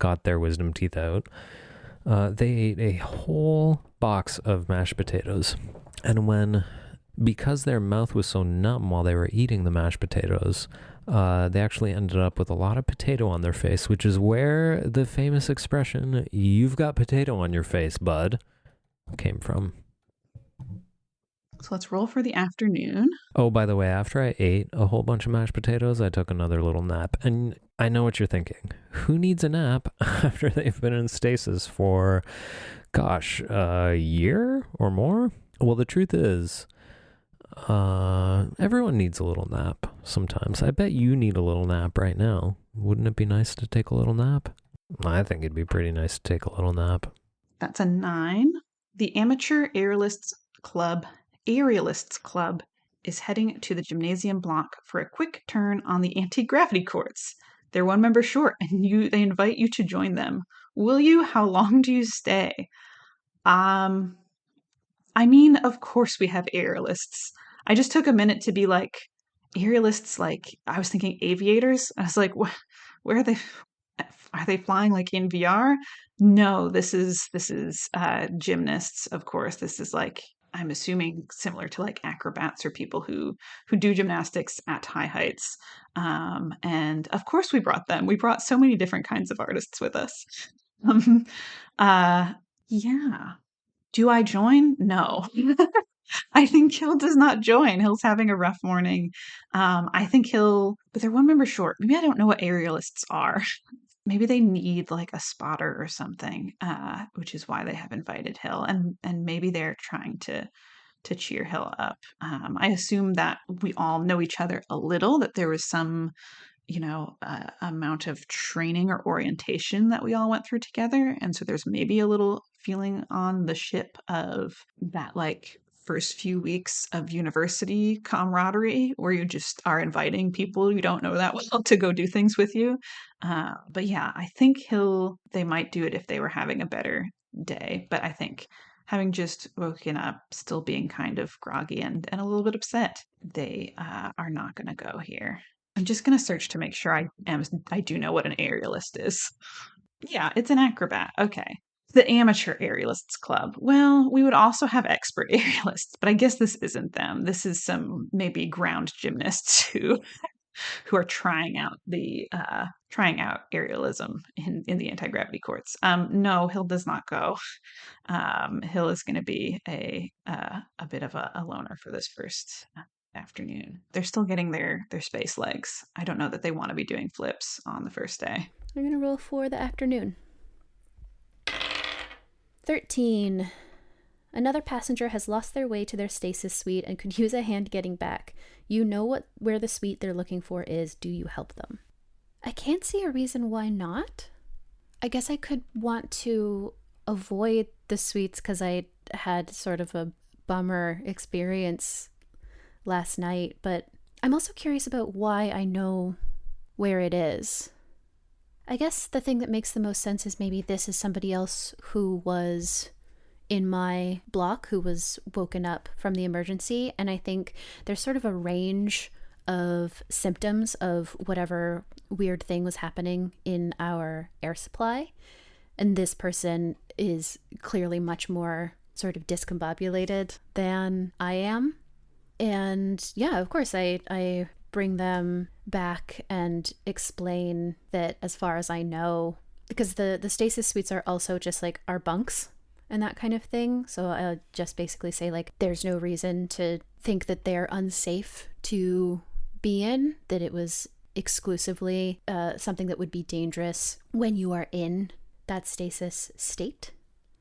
got their wisdom teeth out, they ate a whole box of mashed potatoes. And because their mouth was so numb while they were eating the mashed potatoes, they actually ended up with a lot of potato on their face, which is where the famous expression, "You've got potato on your face, bud," came from. So let's roll for the afternoon. Oh, by the way, after I ate a whole bunch of mashed potatoes, I took another little nap. And I know what you're thinking. Who needs a nap after they've been in stasis for, a year or more? Well, the truth is, everyone needs a little nap sometimes. I bet you need a little nap right now. Wouldn't it be nice to take a little nap? I think it'd be pretty nice to take a little nap. That's a 9. The Amateur Aerialists Club is heading to the gymnasium block for a quick turn on the anti-gravity courts. They're one member short, and they invite you to join them. Will you? How long do you stay? I mean, of course we have aerialists. I just took a minute to be like, aerialists, like, I was thinking aviators. I was like, where are they? Are they flying like in VR? No, this is gymnasts, of course. This is like, I'm assuming similar to like acrobats or people who do gymnastics at high heights. And of course we brought them. We brought so many different kinds of artists with us. Yeah. Do I join? No. I think Hill does not join. Hill's having a rough morning. I think but they're one member short. Maybe I don't know what aerialists are. Maybe they need like a spotter or something, which is why they have invited Hill. And maybe they're trying to cheer Hill up. I assume that we all know each other a little, that there was some amount of training or orientation that we all went through together. And so there's maybe a little feeling on the ship of that like first few weeks of university camaraderie where you just are inviting people you don't know that well to go do things with you. But yeah, I think they might do it if they were having a better day. But I think having just woken up, still being kind of groggy and a little bit upset, they are not going to go here. I'm just going to search to make sure I do know what an aerialist is. Yeah, it's an acrobat. Okay. The Amateur Aerialists Club. Well, we would also have expert aerialists, but I guess this isn't them. This is some maybe ground gymnasts who are trying out aerialism in the anti-gravity courts. No, Hill does not go. Hill is going to be a bit of a loner for this first afternoon. They're still getting their space legs. I don't know that they want to be doing flips on the first day. I'm going to roll for the afternoon. 13. Another passenger has lost their way to their stasis suite and could use a hand getting back. You know where the suite they're looking for is. Do you help them? I can't see a reason why not. I guess I could want to avoid the suites because I had sort of a bummer experience last night, but I'm also curious about why I know where it is. I guess the thing that makes the most sense is maybe this is somebody else who was in my block who was woken up from the emergency, and I think there's sort of a range of symptoms of whatever weird thing was happening in our air supply, and this person is clearly much more sort of discombobulated than I am. And yeah, of course I bring them back and explain that as far as I know, because the stasis suites are also just like our bunks and that kind of thing. So I'll just basically say like, there's no reason to think that they're unsafe to be in, that it was exclusively something that would be dangerous when you are in that stasis state.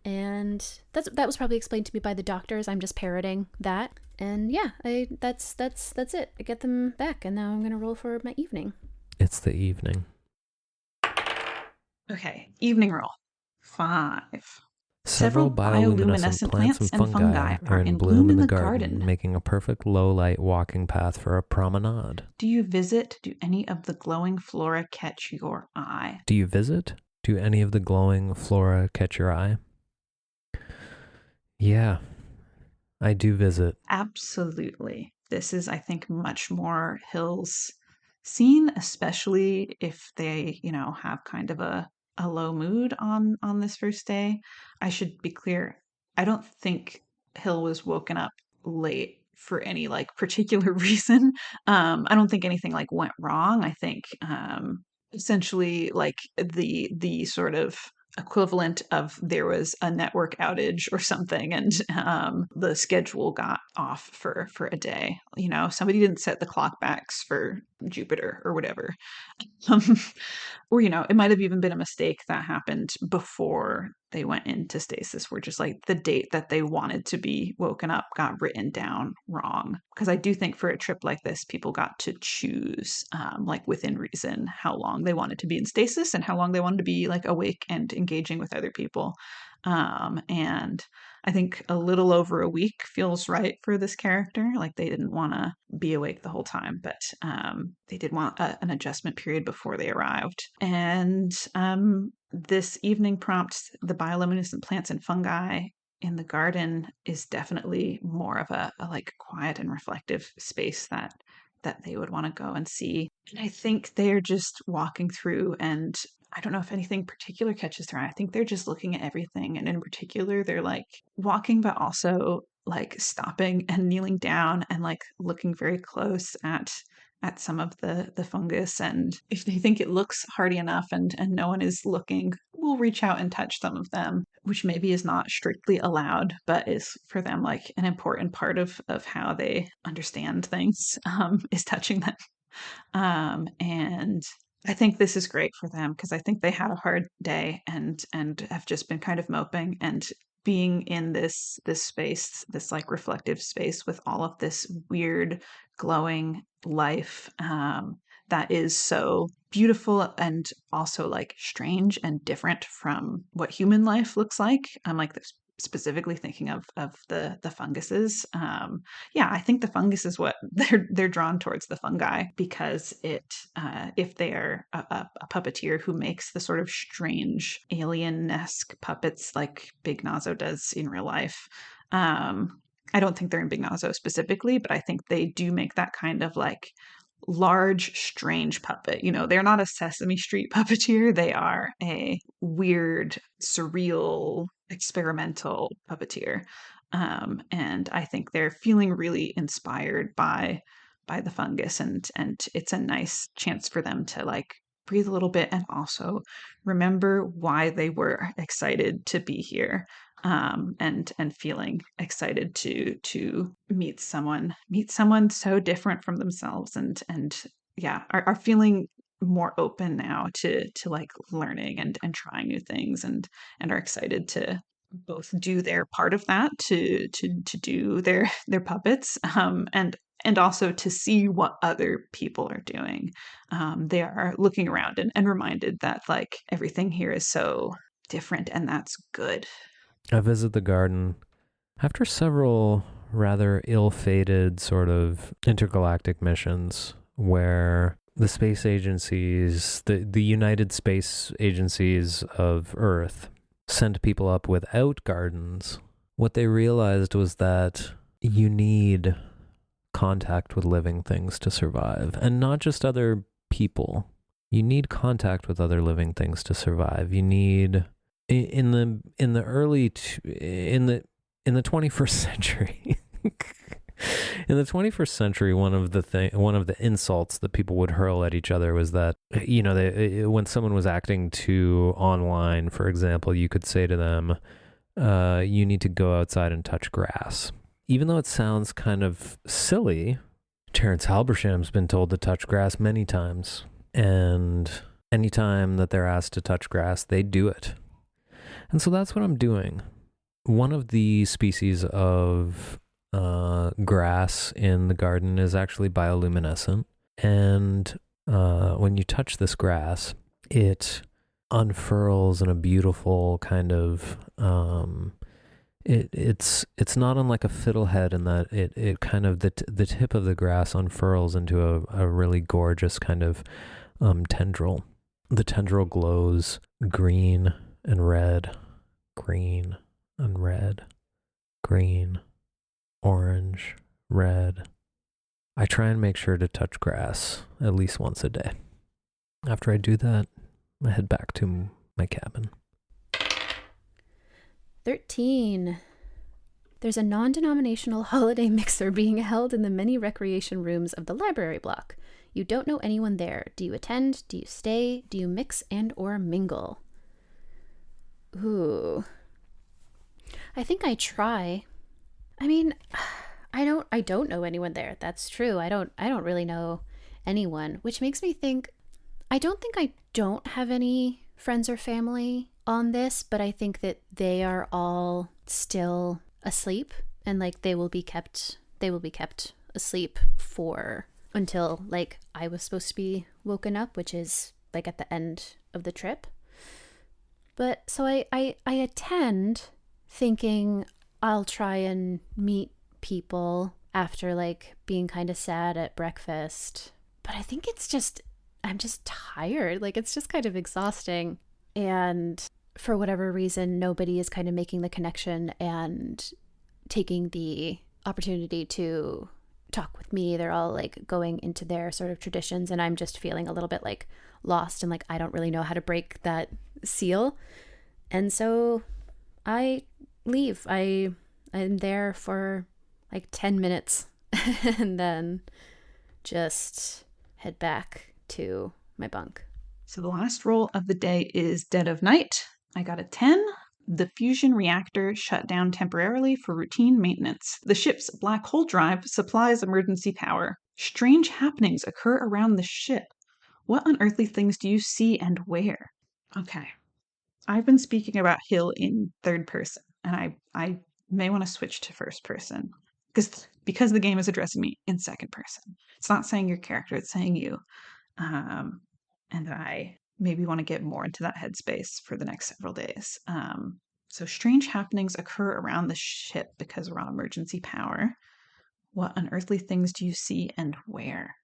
And that was probably explained to me by the doctors. I'm just parroting that. And yeah, that's it. I get them back, and now I'm gonna roll for my evening. It's the evening. Okay, evening roll. 5. Several bioluminescent plants and fungi are in bloom in the garden, making a perfect low-light walking path for a promenade. Do you visit? Do any of the glowing flora catch your eye? Do you visit? Do any of the glowing flora catch your eye? Yeah, I do visit. Absolutely. This is, I think, much more Hill's scene, especially if they, have kind of a low mood on this first day. I should be clear. I don't think Hill was woken up late for any like particular reason. I don't think anything like went wrong. I think essentially like the sort of equivalent of there was a network outage or something, and the schedule got off for a day. Somebody didn't set the clock backs for Jupiter or whatever. Or it might have even been a mistake that happened before they went into stasis, where just like the date that they wanted to be woken up got written down wrong. Because I do think for a trip like this, people got to choose like within reason how long they wanted to be in stasis and how long they wanted to be like awake and engaging with other people. And I think a little over a week feels right for this character. Like they didn't want to be awake the whole time, but they did want an adjustment period before they arrived. And this evening prompt, the bioluminescent plants and fungi in the garden, is definitely more of a like quiet and reflective space that they would want to go and see. And I think they're just walking through, and I don't know if anything particular catches their eye. I think they're just looking at everything. And in particular, they're like walking, but also like stopping and kneeling down and like looking very close at some of the fungus. And if they think it looks hardy enough and no one is looking, we'll reach out and touch some of them, which maybe is not strictly allowed, but is for them like an important part of how they understand things, is touching them. And I think this is great for them because I think they had a hard day and have just been kind of moping, and being in this space, this like reflective space with all of this weird glowing life that is so beautiful and also like strange and different from what human life looks like. I'm like specifically thinking of the funguses. Yeah, I think the fungus is what they're drawn towards, the fungi, because it if they're a puppeteer who makes the sort of strange alien-esque puppets like Big Nazo does in real life. I don't think they're in Big Nazo specifically, but I think they do make that kind of like large, strange puppet. They're not a Sesame Street puppeteer. They are a weird, surreal, experimental puppeteer. And I think they're feeling really inspired by the fungus, and it's a nice chance for them to like breathe a little bit and also remember why they were excited to be here, and feeling excited to meet someone so different from themselves, and yeah, are feeling more open now to like learning and trying new things, and are excited to both do their part of that, to do their puppets, and also to see what other people are doing. They are looking around and reminded that like everything here is so different, and that's good. I visit the garden after several rather ill-fated sort of intergalactic missions where the space agencies, the United Space Agencies of Earth, sent people up without gardens. What they realized was that you need contact with living things to survive, and not just other people. You need contact with other living things to survive. You need in the 21st century. In the 21st century, one of the insults that people would hurl at each other was that, when someone was acting too online, for example, you could say to them, you need to go outside and touch grass. Even though it sounds kind of silly, Terrence Halbersham's been told to touch grass many times. And anytime that they're asked to touch grass, they do it. And so that's what I'm doing. One of the species of grass in the garden is actually bioluminescent. And when you touch this grass, it unfurls in a beautiful kind of... It's not unlike a fiddlehead in that it kind of, the tip of the grass unfurls into a really gorgeous kind of tendril. The tendril glows green and red, green and red, green, orange, red. I try and make sure to touch grass at least once a day. After I do that, I head back to my cabin. 13. There's a non-denominational holiday mixer being held in the many recreation rooms of the library block. You don't know anyone there. Do you attend? Do you stay? Do you mix and or mingle? Ooh. I think I try. I mean, I don't know anyone there. That's true. I don't really know anyone, which makes me think I don't have any friends or family on this, but I think that they are all still asleep, and like they will be kept asleep for until like I was supposed to be woken up, which is like at the end of the trip. But so I attend thinking I'll try and meet people after like being kind of sad at breakfast. But I think I'm just tired. Like it's just kind of exhausting. And for whatever reason, nobody is kind of making the connection and taking the opportunity to talk with me. They're all like going into their sort of traditions, and I'm just feeling a little bit like lost and like I don't really know how to break that seal. And so I leave. I'm there for like 10 minutes and then just head back to my bunk. So the last roll of the day is Dead of Night. I got a 10. The fusion reactor shut down temporarily for routine maintenance. The ship's black hole drive supplies emergency power. Strange happenings occur around the ship. What unearthly things do you see and where? Okay. I've been speaking about Hill in third person, and I may want to switch to first person because the game is addressing me in second person. It's not saying your character, it's saying you. And I maybe want to get more into that headspace for the next several days. So strange happenings occur around the ship because we're on emergency power. What unearthly things do you see and where?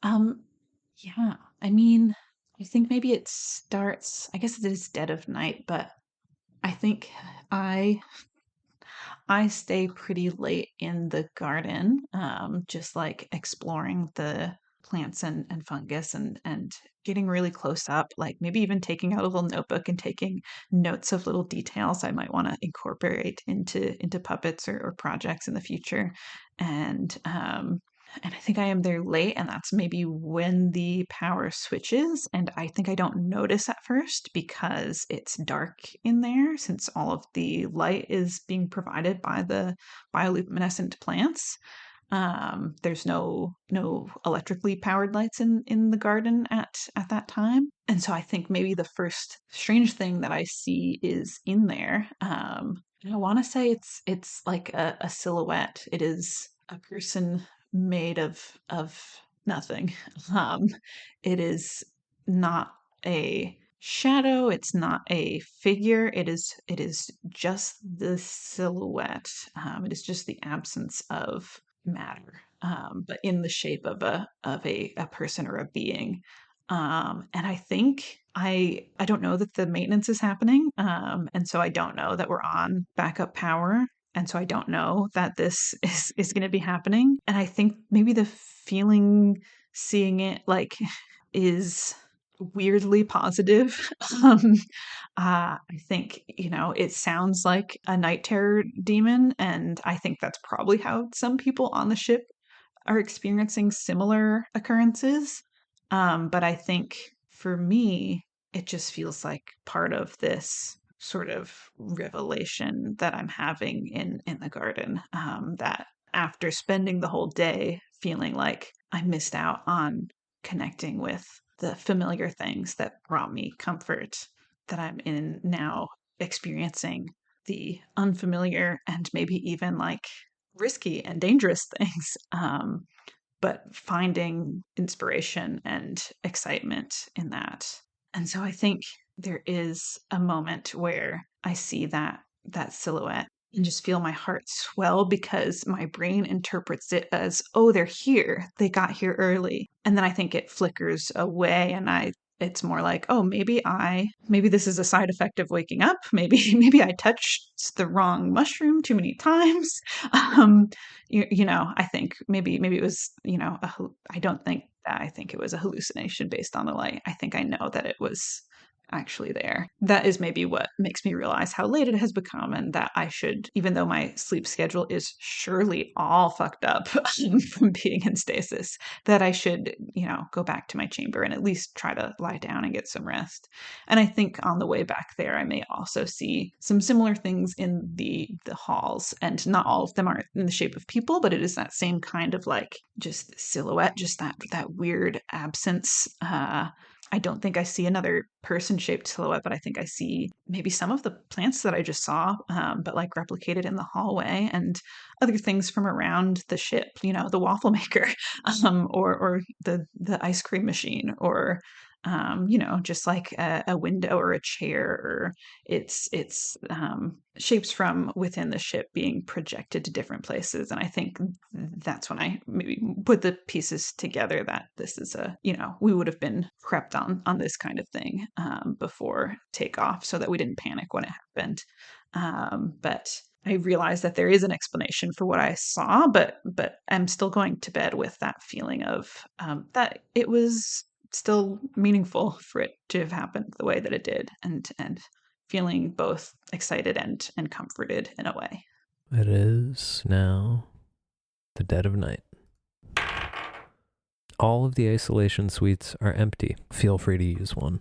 Yeah, I mean, I think maybe it starts, I guess it is dead of night, but I think I stay pretty late in the garden, just like exploring the plants and fungus and getting really close up, like maybe even taking out a little notebook and taking notes of little details I might want to incorporate into puppets or projects in the future. And I think I am there late, and that's maybe when the power switches. And I think I don't notice at first because it's dark in there, since all of the light is being provided by the bioluminescent plants. There's no electrically powered lights in the garden at that time. And so I think maybe the first strange thing that I see is in there. I want to say it's like a silhouette. It is a person made of nothing. Um, it is not a shadow, it's not a figure, it is just the silhouette. It is just the absence of matter, but in the shape of a person or a being. And I think I don't know that the maintenance is happening, and so I don't know that we're on backup power. And so I don't know that this is going to be happening. And I think maybe the feeling seeing it like is weirdly positive. um, I think, it sounds like a night terror demon. And I think that's probably how some people on the ship are experiencing similar occurrences. But I think for me, it just feels like part of this sort of revelation that I'm having in the garden. That after spending the whole day feeling like I missed out on connecting with the familiar things that brought me comfort, that I'm in now experiencing the unfamiliar and maybe even like risky and dangerous things. But finding inspiration and excitement in that. And so I think there is a moment where I see that silhouette and just feel my heart swell because my brain interprets it as, oh, they're here. They got here early. And then I think it flickers away, and it's more like, oh, maybe this is a side effect of waking up. Maybe I touched the wrong mushroom too many times. I think maybe it was, I don't think that I think it was a hallucination based on the light. I think I know that it was actually there. That is maybe what makes me realize how late it has become, and that I should, even though my sleep schedule is surely all fucked up from being in stasis, that I should, go back to my chamber and at least try to lie down and get some rest. And I think on the way back there, I may also see some similar things in the halls, and not all of them are in the shape of people, but it is that same kind of like just silhouette, just that weird absence. I don't think I see another person-shaped silhouette, but I think I see maybe some of the plants that I just saw, but like replicated in the hallway, and other things from around the ship, the waffle maker, or the ice cream machine, or just like a window or a chair, or it's shapes from within the ship being projected to different places. And I think that's when I maybe put the pieces together that this is we would have been prepped on this kind of thing before takeoff, so that we didn't panic when it happened. But I realized that there is an explanation for what I saw, but I'm still going to bed with that feeling of that it was still meaningful for it to have happened the way that it did, and feeling both excited and comforted in a way. It is now the dead of night. All of the isolation suites are empty. Feel free to use one.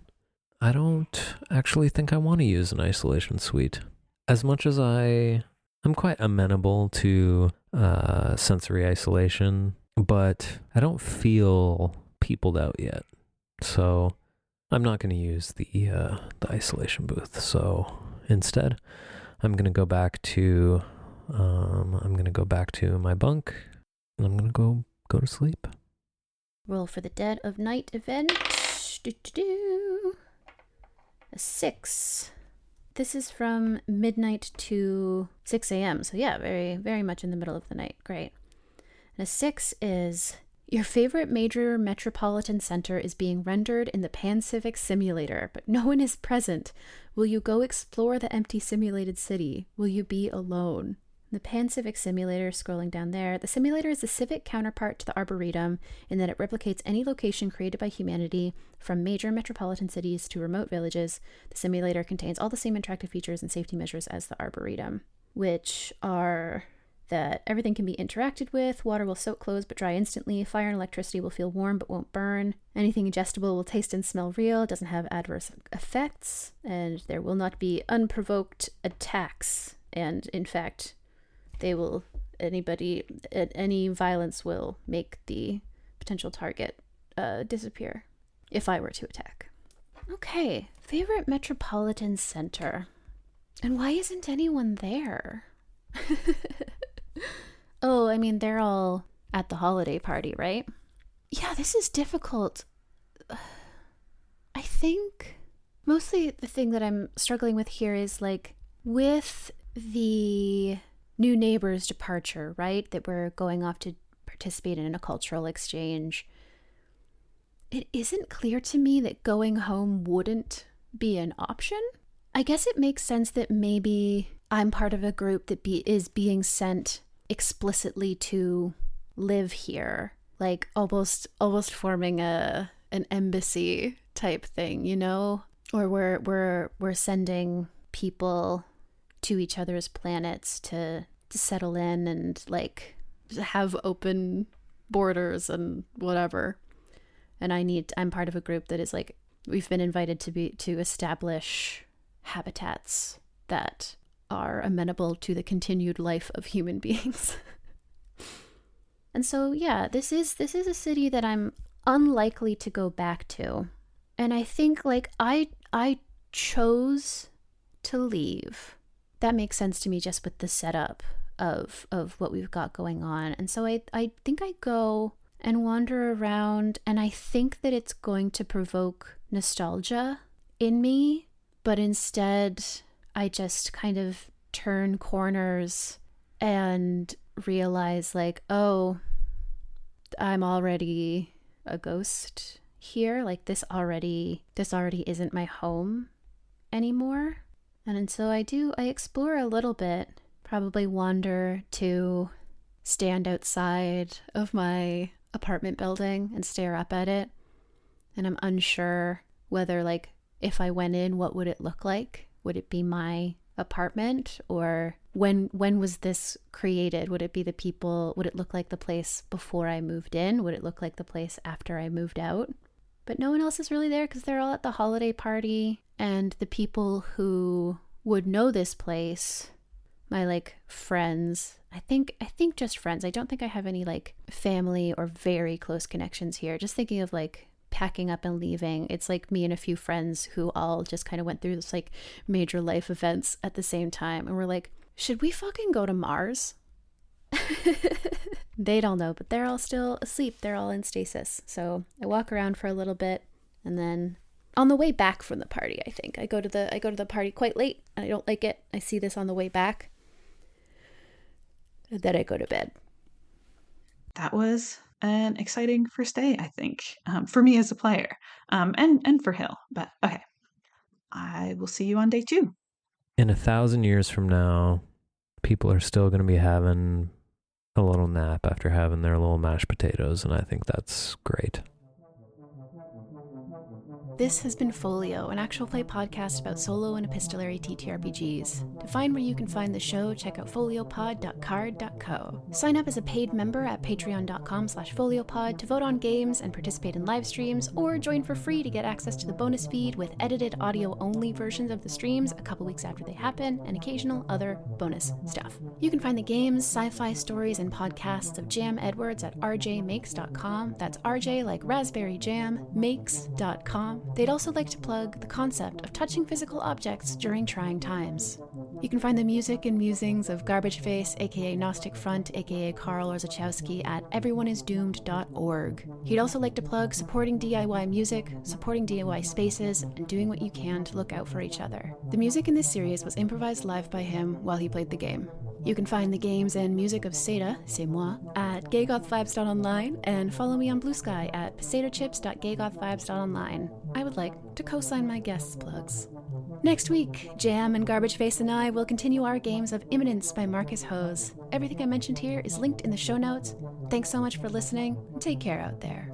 I don't actually think I want to use an isolation suite. As much as I'm quite amenable to sensory isolation, but I don't feel peopled out yet. So I'm not going to use the isolation booth. So instead, I'm going to go back to my bunk, and I'm going to go to sleep. Roll for the dead of night event. A 6. This is from midnight to 6 a.m. So yeah, very, very much in the middle of the night. Great. And a 6 is: your favorite major metropolitan center is being rendered in the Pan-Civic simulator, but no one is present. Will you go explore the empty simulated city? Will you be alone? The Pan-Civic Simulator, scrolling down there. The simulator is the civic counterpart to the Arboretum in that it replicates any location created by humanity, from major metropolitan cities to remote villages. The simulator contains all the same interactive features and safety measures as the Arboretum, which are that everything can be interacted with, water will soak clothes but dry instantly, fire and electricity will feel warm but won't burn, anything ingestible will taste and smell real, doesn't have adverse effects, and there will not be unprovoked attacks, and in fact, any violence will make the potential target disappear if I were to attack. Okay, favorite metropolitan center. And why isn't anyone there? Oh, I mean, they're all at the holiday party, right? Yeah, this is difficult. I think mostly the thing that I'm struggling with here is like with the new neighbor's departure, right? That we're going off to participate in a cultural exchange. It isn't clear to me that going home wouldn't be an option. I guess it makes sense that maybe I'm part of a group that is being sent explicitly to live here, like almost forming an embassy type thing, you know? Or we're sending people to each other's planets to settle in and like have open borders and whatever. And I'm part of a group that is like, we've been invited to establish habitats that are amenable to the continued life of human beings. And so yeah, this is a city that I'm unlikely to go back to. And I think like I chose to leave. That makes sense to me just with the setup of what we've got going on. And so I think I go and wander around, and I think that it's going to provoke nostalgia in me, but instead I just kind of turn corners and realize like, oh, I'm already a ghost here. Like this already isn't my home anymore. And so I explore a little bit, probably wander to stand outside of my apartment building and stare up at it. And I'm unsure whether like if I went in, what would it look like? Would it be my apartment, or when was this created? Would it be the people? Would it look like the place before I moved in? Would it look like the place after I moved out? But no one else is really there because they're all at the holiday party, and the people who would know this place, my like friends, I think just friends. I don't think I have any like family or very close connections here. Just thinking of like packing up and leaving, it's like me and a few friends who all just kind of went through this like major life events at the same time, and we're like, should we fucking go to Mars? They don't know, but they're all still asleep. They're all in stasis. So I walk around for a little bit, and then on the way back from the party, I think I go to the party quite late, and I don't like it. I see this on the way back, and then I go to bed. That was an exciting first day, I think, for me as a player, and for Hill. But okay, I will see you on day 2. In 1,000 years from now, people are still going to be having a little nap after having their little mashed potatoes, and I think that's great. This has been Folio, an actual play podcast about solo and epistolary TTRPGs. To find where you can find the show, check out foliopod.card.co. Sign up as a paid member at patreon.com/foliopod to vote on games and participate in live streams, or join for free to get access to the bonus feed with edited audio-only versions of the streams a couple weeks after they happen, and occasional other bonus stuff. You can find the games, sci-fi stories, and podcasts of Jam Edwards at rjmakes.com. That's RJ like raspberry jam, makes.com. They'd also like to plug the concept of touching physical objects during trying times. You can find the music and musings of garbageface, aka Gnostic Front, aka Karol Orzechowski at everyoneisdoomed.org. He'd also like to plug supporting DIY music, supporting DIY spaces, and doing what you can to look out for each other. The music in this series was improvised live by him while he played the game. You can find the games and music of Satah, c'est moi, at gaygothvibes.online, and follow me on bluesky at potatochips.gaygothvibes.online. I would like to co-sign my guests' plugs. Next week, Jam and Garbageface and I will continue our games of Immanence by Marcus Hose. Everything I mentioned here is linked in the show notes. Thanks so much for listening, and take care out there.